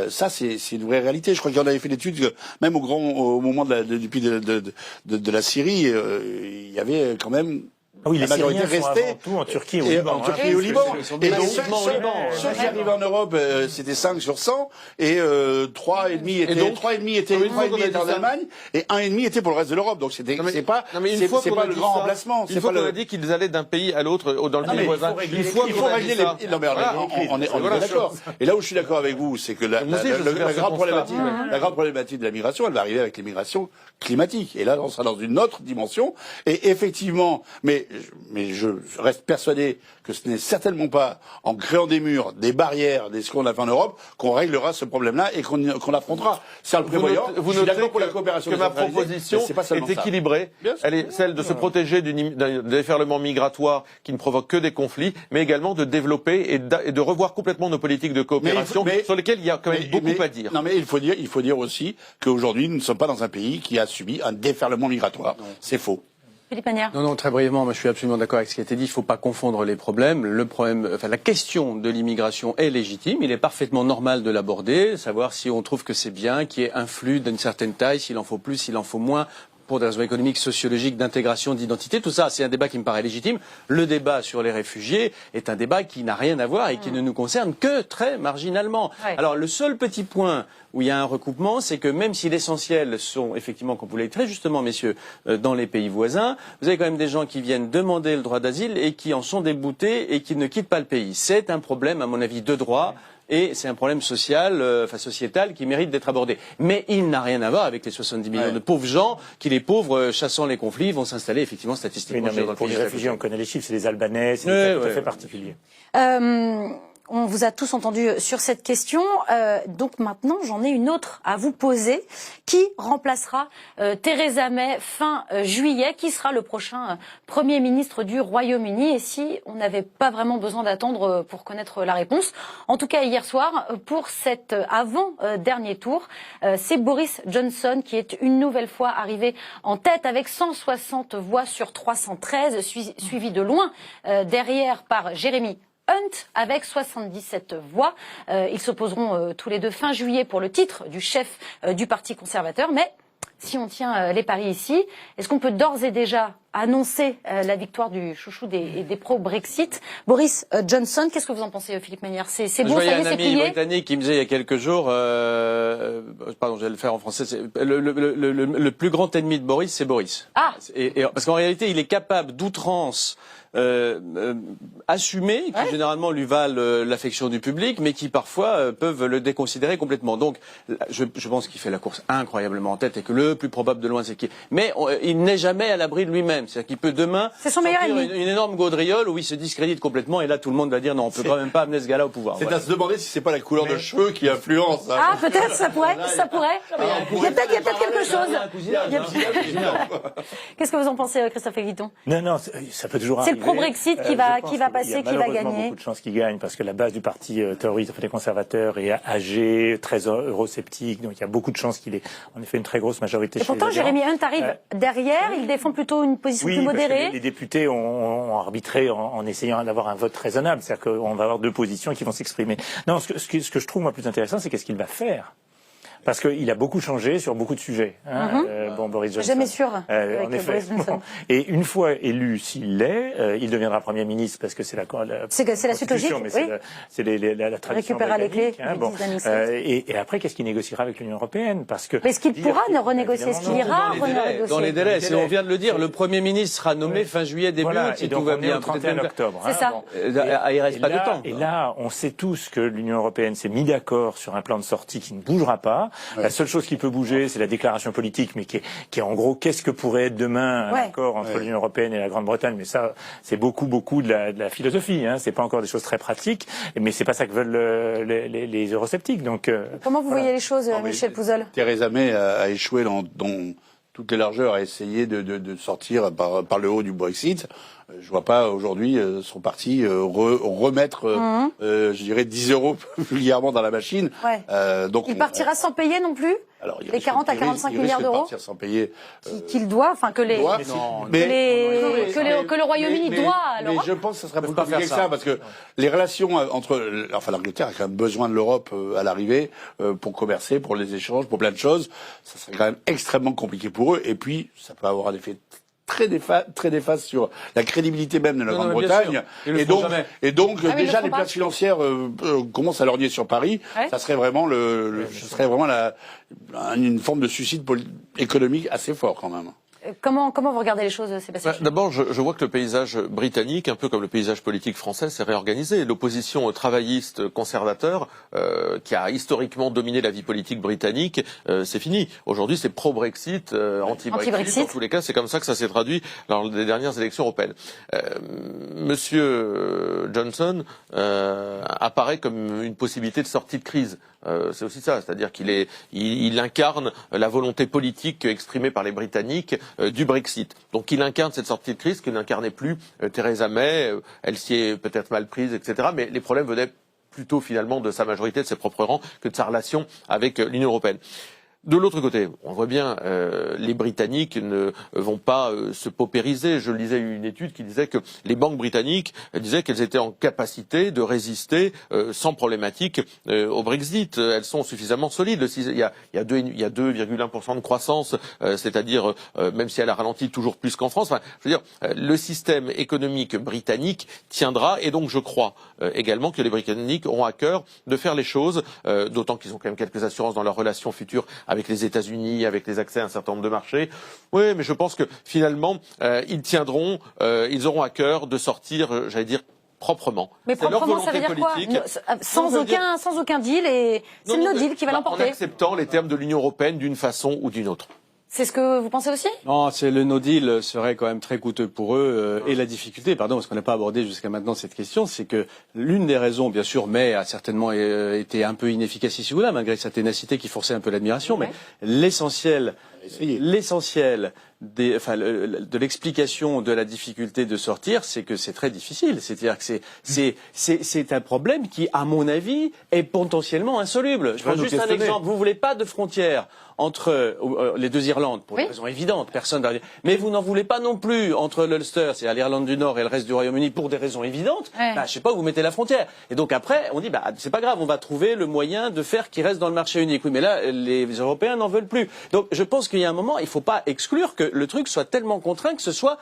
Ça, c'est une vraie réalité. Je crois qu'il y en avait fait l'étude, même au moment de la Syrie, il y avait quand même. Oui, la majorité restait tout en Turquie au Liban. Et au Liban. Et donc, ceux qui arrivaient en Europe, c'était 5 sur 100, et 3,5 étaient en Allemagne, et 1,5 était pour le reste de l'Europe. Donc c'est pas le grand remplacement. Une fois qu'on a dit qu'ils allaient d'un pays à l'autre, dans le pays voisin, il faut régler les. Non mais on est d'accord. Et là où je suis d'accord avec vous, c'est que la grande problématique de la migration, elle va arriver avec l'immigration climatique. Et là, on sera dans une autre dimension. Et effectivement, mais je reste persuadé que ce n'est certainement pas en créant des murs, des barrières, ce qu'on a fait en Europe, qu'on réglera ce problème-là et qu'on affrontera. C'est en le prévoyant. Vous notez pour la coopération que ma proposition est équilibrée. Elle est celle de se protéger d'un déferlement migratoire qui ne provoque que des conflits, mais également de développer et de revoir complètement nos politiques de coopération sur lesquelles il y a quand même beaucoup à dire. Non, mais il faut dire aussi qu'aujourd'hui, nous ne sommes pas dans un pays qui a subi un déferlement migratoire. C'est faux. Philippe Magnard. Non, très brièvement, moi je suis absolument d'accord avec ce qui a été dit. Il ne faut pas confondre les problèmes. La question de l'immigration est légitime. Il est parfaitement normal de l'aborder, savoir si on trouve que c'est bien, qu'il y ait un flux d'une certaine taille, s'il en faut plus, s'il en faut moins, pour des raisons économiques, sociologiques, d'intégration, d'identité. Tout ça, c'est un débat qui me paraît légitime. Le débat sur les réfugiés est un débat qui n'a rien à voir et qui ne nous concerne que très marginalement. Ouais. Alors, le seul petit point où il y a un recoupement, c'est que même si l'essentiel sont, effectivement, comme vous l'avez très justement, messieurs, dans les pays voisins, vous avez quand même des gens qui viennent demander le droit d'asile et qui en sont déboutés et qui ne quittent pas le pays. C'est un problème, à mon avis, de droit. et c'est un problème social, sociétal, qui mérite d'être abordé. Mais il n'a rien à voir avec les 70 millions de pauvres gens qui, les pauvres, chassant les conflits, vont s'installer effectivement statistiquement. Oui, non, mais pour les réfugiés, on connaît les chiffres, c'est les Albanais, c'est des cas tout à fait particuliers. On vous a tous entendu sur cette question. Donc maintenant, j'en ai une autre à vous poser. Qui remplacera Theresa May fin juillet? Qui sera le prochain Premier ministre du Royaume-Uni? Et si on n'avait pas vraiment besoin d'attendre pour connaître la réponse. En tout cas, hier soir, pour cet avant-dernier tour, c'est Boris Johnson qui est une nouvelle fois arrivé en tête avec 160 voix sur 313, suivi de loin derrière par Jeremy Hunt avec 77 voix. Ils s'opposeront tous les deux fin juillet pour le titre du chef du Parti conservateur. Mais si on tient les paris ici, est-ce qu'on peut d'ores et déjà annoncer la victoire du chouchou des pro-Brexit? Boris Johnson, qu'est-ce que vous en pensez, Philippe Ménière? C'est beau, ça y est, c'est plié? Je voyais un ami britannique qui me disait il y a quelques jours, pardon, je vais le faire en français, le plus grand ennemi de Boris, c'est Boris. Ah. Parce qu'en réalité, il est capable d'outrance assumés, qui généralement lui valent l'affection du public, mais qui parfois peuvent le déconsidérer complètement. Donc, je pense qu'il fait la course incroyablement en tête et que le plus probable de loin, c'est qu'il... Mais il n'est jamais à l'abri de lui-même. C'est-à-dire qu'il peut demain sortir une énorme gaudriole où il se discrédite complètement et là, tout le monde va dire non, on peut quand même pas amener ce gars-là au pouvoir. C'est à se demander si c'est pas la couleur de cheveux qui influence. Hein. Ah, peut-être, ça pourrait. Il y a peut-être quelque chose. Qu'est-ce que vous en pensez, Christophe Guiton? Non, ça peut toujours arriver. C'est le pro-Brexit qui va passer, qui va gagner. Il y a malheureusement beaucoup de chances qu'il gagne parce que la base du parti terroriste, des conservateurs, est âgée, très eurosceptique. Donc il y a beaucoup de chances qu'il ait en effet une très grosse majorité. Et pourtant, Jeremy Hunt arrive derrière. Il défend plutôt une position plus modérée. Parce que les députés ont arbitré en essayant d'avoir un vote raisonnable. C'est-à-dire qu'on va avoir deux positions qui vont s'exprimer. Non, ce que je trouve moi plus intéressant, c'est qu'est-ce qu'il va faire. Parce qu'il a beaucoup changé sur beaucoup de sujets. Boris Johnson. Jamais sûr. En effet. Et une fois élu, s'il l'est, il deviendra Premier ministre parce que c'est la suite logique. C'est la tradition récupérera les clés. Et après, qu'est-ce qu'il négociera avec l'Union européenne? Parce que. Mais est-ce qu'il pourra renégocier? Est-ce qu'il ira renégocier? Dans les délais. On vient de le dire. Le Premier ministre sera nommé fin juillet, début août, si tout va bien. 31 octobre. C'est ça. Il reste pas de temps. Et là, on sait tous que l'Union européenne s'est mis d'accord sur un plan de sortie qui ne bougera pas. La seule chose qui peut bouger, c'est la déclaration politique, mais qui est en gros, qu'est-ce que pourrait être demain un accord entre l'Union européenne et la Grande-Bretagne. Mais ça, c'est beaucoup de la philosophie. C'est pas encore des choses très pratiques, mais c'est pas ça que veulent les eurosceptiques. Donc, comment vous voyez les choses, Michel Pouzol? Theresa May a échoué dans toutes les largeurs à essayer de sortir par le haut du Brexit. Je vois pas aujourd'hui son parti remettre, je dirais, 10 € régulièrement dans la machine. Donc il partira sans payer non plus. Alors, les 40 à 45 milliards d'euros sans payer qu'il doit, enfin que le Royaume-Uni doit. Mais je pense que ça serait beaucoup plus compliqué que ça, parce que les relations entre, l'Angleterre a quand même besoin de l'Europe à l'arrivée pour commercer, pour les échanges, pour plein de choses. Ça serait quand même extrêmement compliqué pour eux. Et puis, ça peut avoir un effet très néfaste sur la crédibilité même de la Grande-Bretagne. Et donc déjà les places financières commencent à lorgner sur Paris. Ça serait vraiment ce serait vraiment une forme de suicide économique assez fort quand même. Comment vous regardez les choses, Sébastien? D'abord, je vois que le paysage britannique, un peu comme le paysage politique français, s'est réorganisé. L'opposition travailliste conservateur, qui a historiquement dominé la vie politique britannique, c'est fini. Aujourd'hui, c'est pro-Brexit, anti-Brexit. Dans tous les cas, c'est comme ça que ça s'est traduit lors des dernières élections européennes. Monsieur Johnson apparaît comme une possibilité de sortie de crise. C'est aussi ça, c'est-à-dire qu'il incarne la volonté politique exprimée par les Britanniques du Brexit. Donc il incarne cette sortie de crise que n'incarnait plus Theresa May. Elle s'y est peut-être mal prise, etc. Mais les problèmes venaient plutôt finalement de sa majorité, de ses propres rangs, que de sa relation avec l'Union européenne. De l'autre côté, on voit bien, les Britanniques ne vont pas se paupériser. Je lisais une étude qui disait que les banques britanniques disaient qu'elles étaient en capacité de résister sans problématique au Brexit. Elles sont suffisamment solides. Il y a 2,1% de croissance, c'est-à-dire même si elle a ralenti toujours plus qu'en France. Enfin, je veux dire, le système économique britannique tiendra, et donc je crois également que les Britanniques auront à cœur de faire les choses, d'autant qu'ils ont quand même quelques assurances dans leurs relations futures avec les États-Unis, avec les accès à un certain nombre de marchés. Oui, mais je pense que finalement, ils tiendront, ils auront à cœur de sortir, j'allais dire, proprement. Mais C'est leur proprement, ça volonté veut dire quoi? politique. Sans aucun deal, et c'est le no deal qui va En l'emporter. acceptant les termes de l'Union européenne d'une façon ou d'une autre. C'est ce que vous pensez aussi? Non, c'est le no deal serait quand même très coûteux pour eux. Et la difficulté, pardon, parce qu'on n'a pas abordé jusqu'à maintenant cette question, c'est que l'une des raisons, bien sûr, May a certainement été un peu inefficace ici ou là, malgré sa ténacité qui forçait un peu l'admiration, mais l'essentiel de l'explication de la difficulté de sortir, c'est que c'est très difficile. C'est-à-dire que c'est un problème qui, à mon avis, est potentiellement insoluble. Je prends juste un exemple. Vous voulez pas de frontières entre les deux Irlandes, pour des raisons évidentes, personne va dire. Mais vous n'en voulez pas non plus entre l'Ulster, c'est-à-dire l'Irlande du Nord et le reste du Royaume-Uni, pour des raisons évidentes. Bah, je sais pas où vous mettez la frontière. Et donc après, on dit, bah, c'est pas grave, on va trouver le moyen de faire qu'il reste dans le marché unique. Oui, mais là, les Européens n'en veulent plus. Donc, je pense qu'il y a un moment, il faut pas exclure que le truc soit tellement contraint que ce soit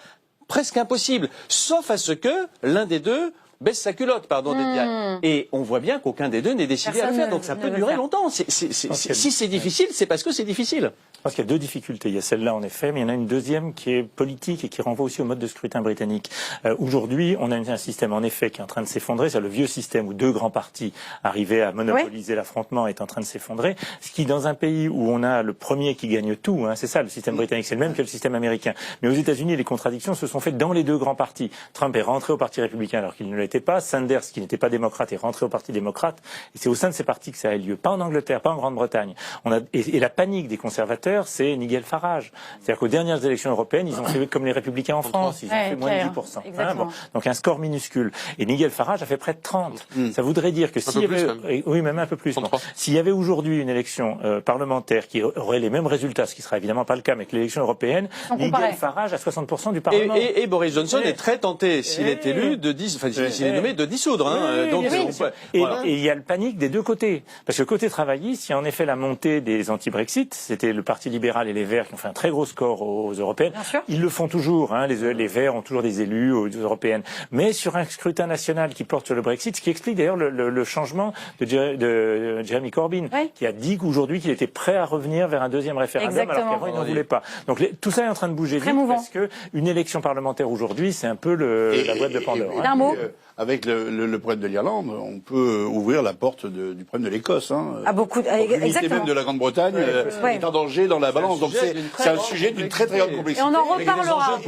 presque impossible. Sauf à ce que l'un des deux baisse sa culotte, pardon de dire. Et on voit bien qu'aucun des deux n'est décidé à le faire, donc ça peut durer longtemps. Si c'est difficile, c'est parce que c'est difficile. Je pense qu'il y a deux difficultés. Il y a celle-là, en effet, mais il y en a une deuxième qui est politique et qui renvoie aussi au mode de scrutin britannique. Aujourd'hui, on a un système, en effet, qui est en train de s'effondrer. C'est le vieux système où deux grands partis arrivaient à monopoliser l'affrontement est en train de s'effondrer. Ce qui, dans un pays où on a le premier qui gagne tout, c'est ça, le système britannique, c'est le même que le système américain. Mais aux États-Unis, les contradictions se sont faites dans les deux grands partis. Trump est rentré au Parti républicain alors qu'il ne l'était pas. Sanders, qui n'était pas démocrate, est rentré au Parti démocrate. Et c'est au sein de ces partis que ça a lieu. Pas en Angleterre, pas en Grande-Bretagne. Et la panique des conservateurs, c'est Nigel Farage. C'est-à-dire qu'aux dernières élections européennes, ils ont fait comme les Républicains en France. Ils ont fait moins de 10%. Donc un score minuscule. Et Nigel Farage a fait près de 30. Ça voudrait dire que s'il y avait, oui, même un peu plus. S'il y avait aujourd'hui une élection parlementaire qui aurait les mêmes résultats, ce qui sera évidemment pas le cas, mais que l'élection européenne, Nigel Farage a 60% du Parlement. Et Boris Johnson est très tenté, s'il est élu, s'il est nommé, de dissoudre. Donc, et il y a le panique des deux côtés. Parce que côté travailliste, il y a en effet la montée des anti-Brexit. C'était le Parti libéral et les Verts qui ont fait un très gros score aux européennes. Ils le font toujours. Les Verts ont toujours des élus aux européennes. Mais sur un scrutin national qui porte sur le Brexit, ce qui explique d'ailleurs le changement de Jeremy Corbyn, qui a dit qu'aujourd'hui qu'il était prêt à revenir vers un deuxième référendum, alors qu'avant il n'en voulait pas. Donc tout ça est en train de bouger vite parce que une élection parlementaire aujourd'hui, c'est un peu la boîte de Pandore. Un mot. Avec le problème de l'Irlande, on peut ouvrir la porte du problème de l'Écosse. L'unité même de la Grande-Bretagne est en danger dans la balance. Donc c'est un sujet d'une très très grande complexité. Et on en reparlera.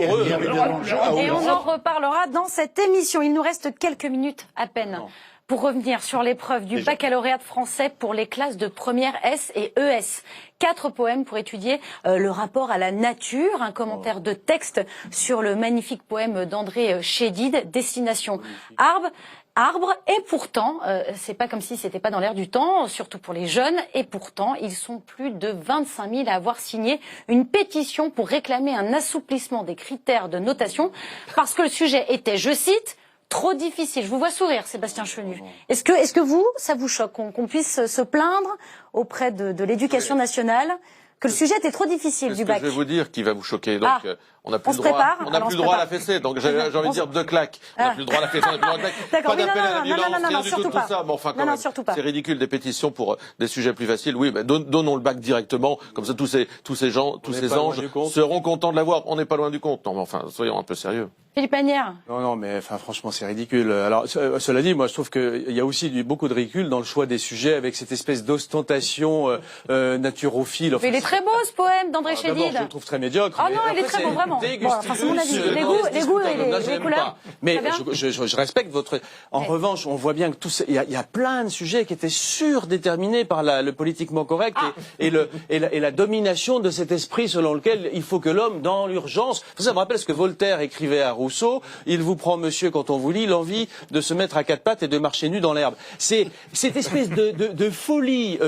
Et on en reparlera dans cette émission. Il nous reste quelques minutes à peine. Pour revenir sur l'épreuve du baccalauréat de français pour les classes de première S et ES. 4 poèmes pour étudier le rapport à la nature, un commentaire de texte sur le magnifique poème d'André Chédid, Destination Arbre, et pourtant, c'est pas comme si c'était pas dans l'air du temps, surtout pour les jeunes, et pourtant, ils sont plus de 25 000 à avoir signé une pétition pour réclamer un assouplissement des critères de notation, parce que le sujet était, je cite, trop difficile. Je vous vois sourire, Sébastien Chenu. Est-ce que vous, ça vous choque qu'on puisse se plaindre auprès de l'éducation nationale que le sujet était trop difficile du bac? Je vais vous dire qui va vous choquer. Donc, on n'a plus le droit à la fessée. Donc, j'ai envie de dire deux claques. On n'a plus le droit à la fessée, on n'a plus le droit à la claque. D'accord, pas d'appel à la violence, rien du tout, surtout tout ça. Mais enfin, quand même, c'est ridicule, des pétitions pour des sujets plus faciles. Oui, mais donnons le bac directement. Comme ça, tous ces gens, tous ces anges seront contents de l'avoir. On n'est pas loin du compte. Non, mais enfin, soyons un peu sérieux. Philippe Agnère. Non, mais enfin, franchement, c'est ridicule. Alors, cela dit, moi, je trouve qu'il y a aussi beaucoup de ridicule dans le choix des sujets avec cette espèce d'ostentation naturophile. Mais il est très beau, ce poème d'André Chédid. Je le trouve très médiocre. Ah non, il est très beau, vraiment. C'est mon avis. Les goûts et les couleurs. Mais je respecte votre... En revanche, on voit bien que il y a plein de sujets qui étaient surdéterminés par le politiquement correct et la domination de cet esprit selon lequel il faut que l'homme, dans l'urgence... Ça me rappelle ce que Voltaire écrivait à Rousseau, il vous prend, monsieur, quand on vous lit, l'envie de se mettre à quatre pattes et de marcher nu dans l'herbe. C'est cette espèce de folie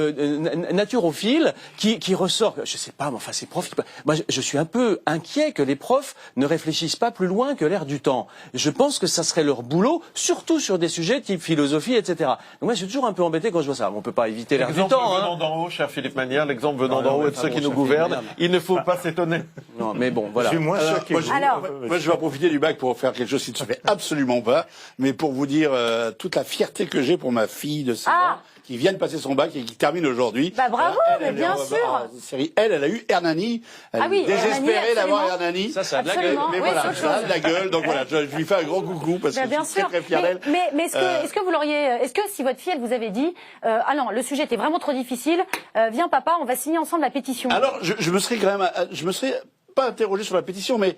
naturophile qui ressort. Je sais pas, mais enfin, ces profs... Moi, je suis un peu inquiet que les profs ne réfléchissent pas plus loin que l'air du temps. Je pense que ça serait leur boulot, surtout sur des sujets type philosophie, etc. Donc moi, je suis toujours un peu embêté quand je vois ça. On peut pas éviter l'air du temps. L'exemple venant d'en haut, cher Philippe Manière, l'exemple venant d'en haut et de ceux qui nous gouvernent, il ne faut pas s'étonner. Non, mais bon, voilà. Je suis moins choqué. Moi, je vais en profiter du bac pour faire quelque chose qui ne se fait absolument pas, mais pour vous dire toute la fierté que j'ai pour ma fille de 16 ans qui vient de passer son bac et qui termine aujourd'hui. Bah bravo, mais bien sûr. Elle a eu Hernani. Elle est désespérée d'avoir Hernani. Ça a de la gueule. Mais voilà, ça a de la gueule. Donc voilà, je lui fais un gros coucou parce que je suis très fier d'elle. Mais est-ce que vous l'auriez, est-ce que si votre fille, elle vous avait dit, ah non, le sujet était vraiment trop difficile, viens papa, on va signer ensemble la pétition. Alors, je me serais quand même, je me serais pas interrogé sur la pétition, mais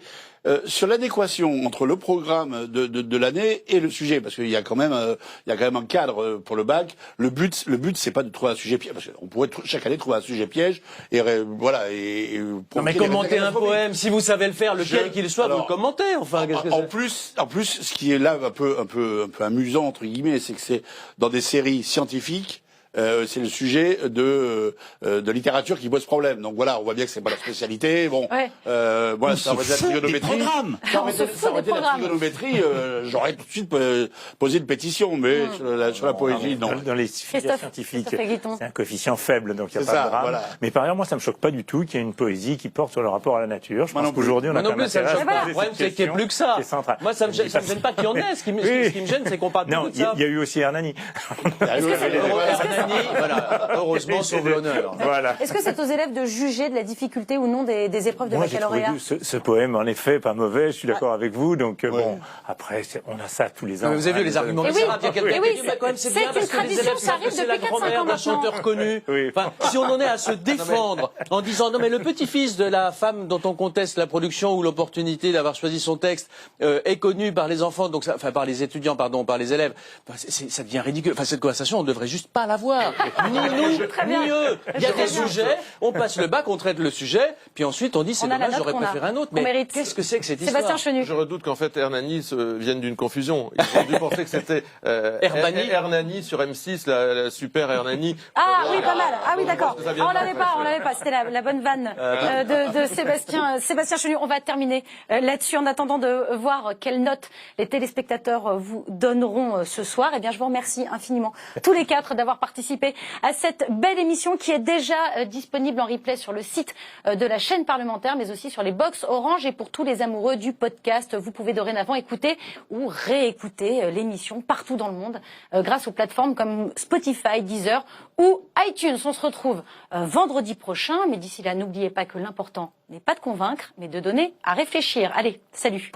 sur l'adéquation entre le programme de l'année et le sujet, parce qu'il y a quand même, un cadre pour le bac. Le but, c'est pas de trouver un sujet piège, parce qu'on pourrait chaque année trouver un sujet piège et voilà. Non, mais commenter un poème, si vous savez le faire, lequel qu'il soit, vous le commentez. Enfin, en plus, ce qui est là un peu amusant entre guillemets, c'est que c'est dans des séries scientifiques. C'est le sujet de littérature qui pose problème. Donc voilà, on voit bien que c'est pas la spécialité. Bon, voilà, ça aurait été la trigonométrie. Ça aurait été la trigonométrie. J'aurais tout de suite posé une pétition, mais sur la poésie, non. Dans les filières scientifiques, c'est un coefficient faible, donc il n'y a pas de drame. Voilà. Mais par ailleurs, moi, ça me choque pas du tout qu'il y ait une poésie qui porte sur le rapport à la nature. Je pense qu'aujourd'hui, on a quand même intérêt à se poser cette question. Le problème, c'est qu'il n'y ait plus que ça. Moi, ça me gêne pas qu'il y en ait. Ce qui me gêne, c'est qu'on parle beaucoup de ça. Non, il y a eu aussi Hernani. Voilà, heureusement, sauve l'honneur. Voilà. Est-ce que c'est aux élèves de juger de la difficulté ou non des épreuves de baccalauréat? Moi, j'ai trouvé ce poème, en effet, pas mauvais, je suis d'accord avec vous. Donc, bon, après, on a ça tous les ans. Vous avez vu les arguments de Sarah, il y a quelqu'un qui dit, quand même, c'est bien parce que les élèves savent que c'est la grand-mère d'un chanteur connu. Enfin, si on en est à se défendre en disant, non mais le petit-fils de la femme dont on conteste la production ou l'opportunité d'avoir choisi son texte est connu par les enfants, donc par les étudiants, pardon, par les élèves, ça devient ridicule. Enfin, cette conversation, on ne devrait juste pas l'avoir. Ni nous, ni eux. Il y a des sujets, on passe le bac, on traite le sujet, puis ensuite on dit c'est dommage, j'aurais préféré un autre. Mais qu'est-ce que c'est que cette histoire? Sébastien Chenu. Je redoute qu'en fait Hernani vienne d'une confusion. Ils ont dû penser que c'était Hernani sur M6, la super Hernani. Ah oui, pas mal. Ah oui, d'accord. On l'avait pas. C'était la bonne vanne de Sébastien Chenu. On va terminer là-dessus en attendant de voir quelles notes les téléspectateurs vous donneront ce soir. Eh bien, je vous remercie infiniment tous les quatre d'avoir participé à cette belle émission qui est déjà disponible en replay sur le site de la chaîne parlementaire, mais aussi sur les box Orange. Et pour tous les amoureux du podcast, vous pouvez dorénavant écouter ou réécouter l'émission partout dans le monde grâce aux plateformes comme Spotify, Deezer ou iTunes. On se retrouve vendredi prochain, mais d'ici là, n'oubliez pas que l'important n'est pas de convaincre, mais de donner à réfléchir. Allez, salut!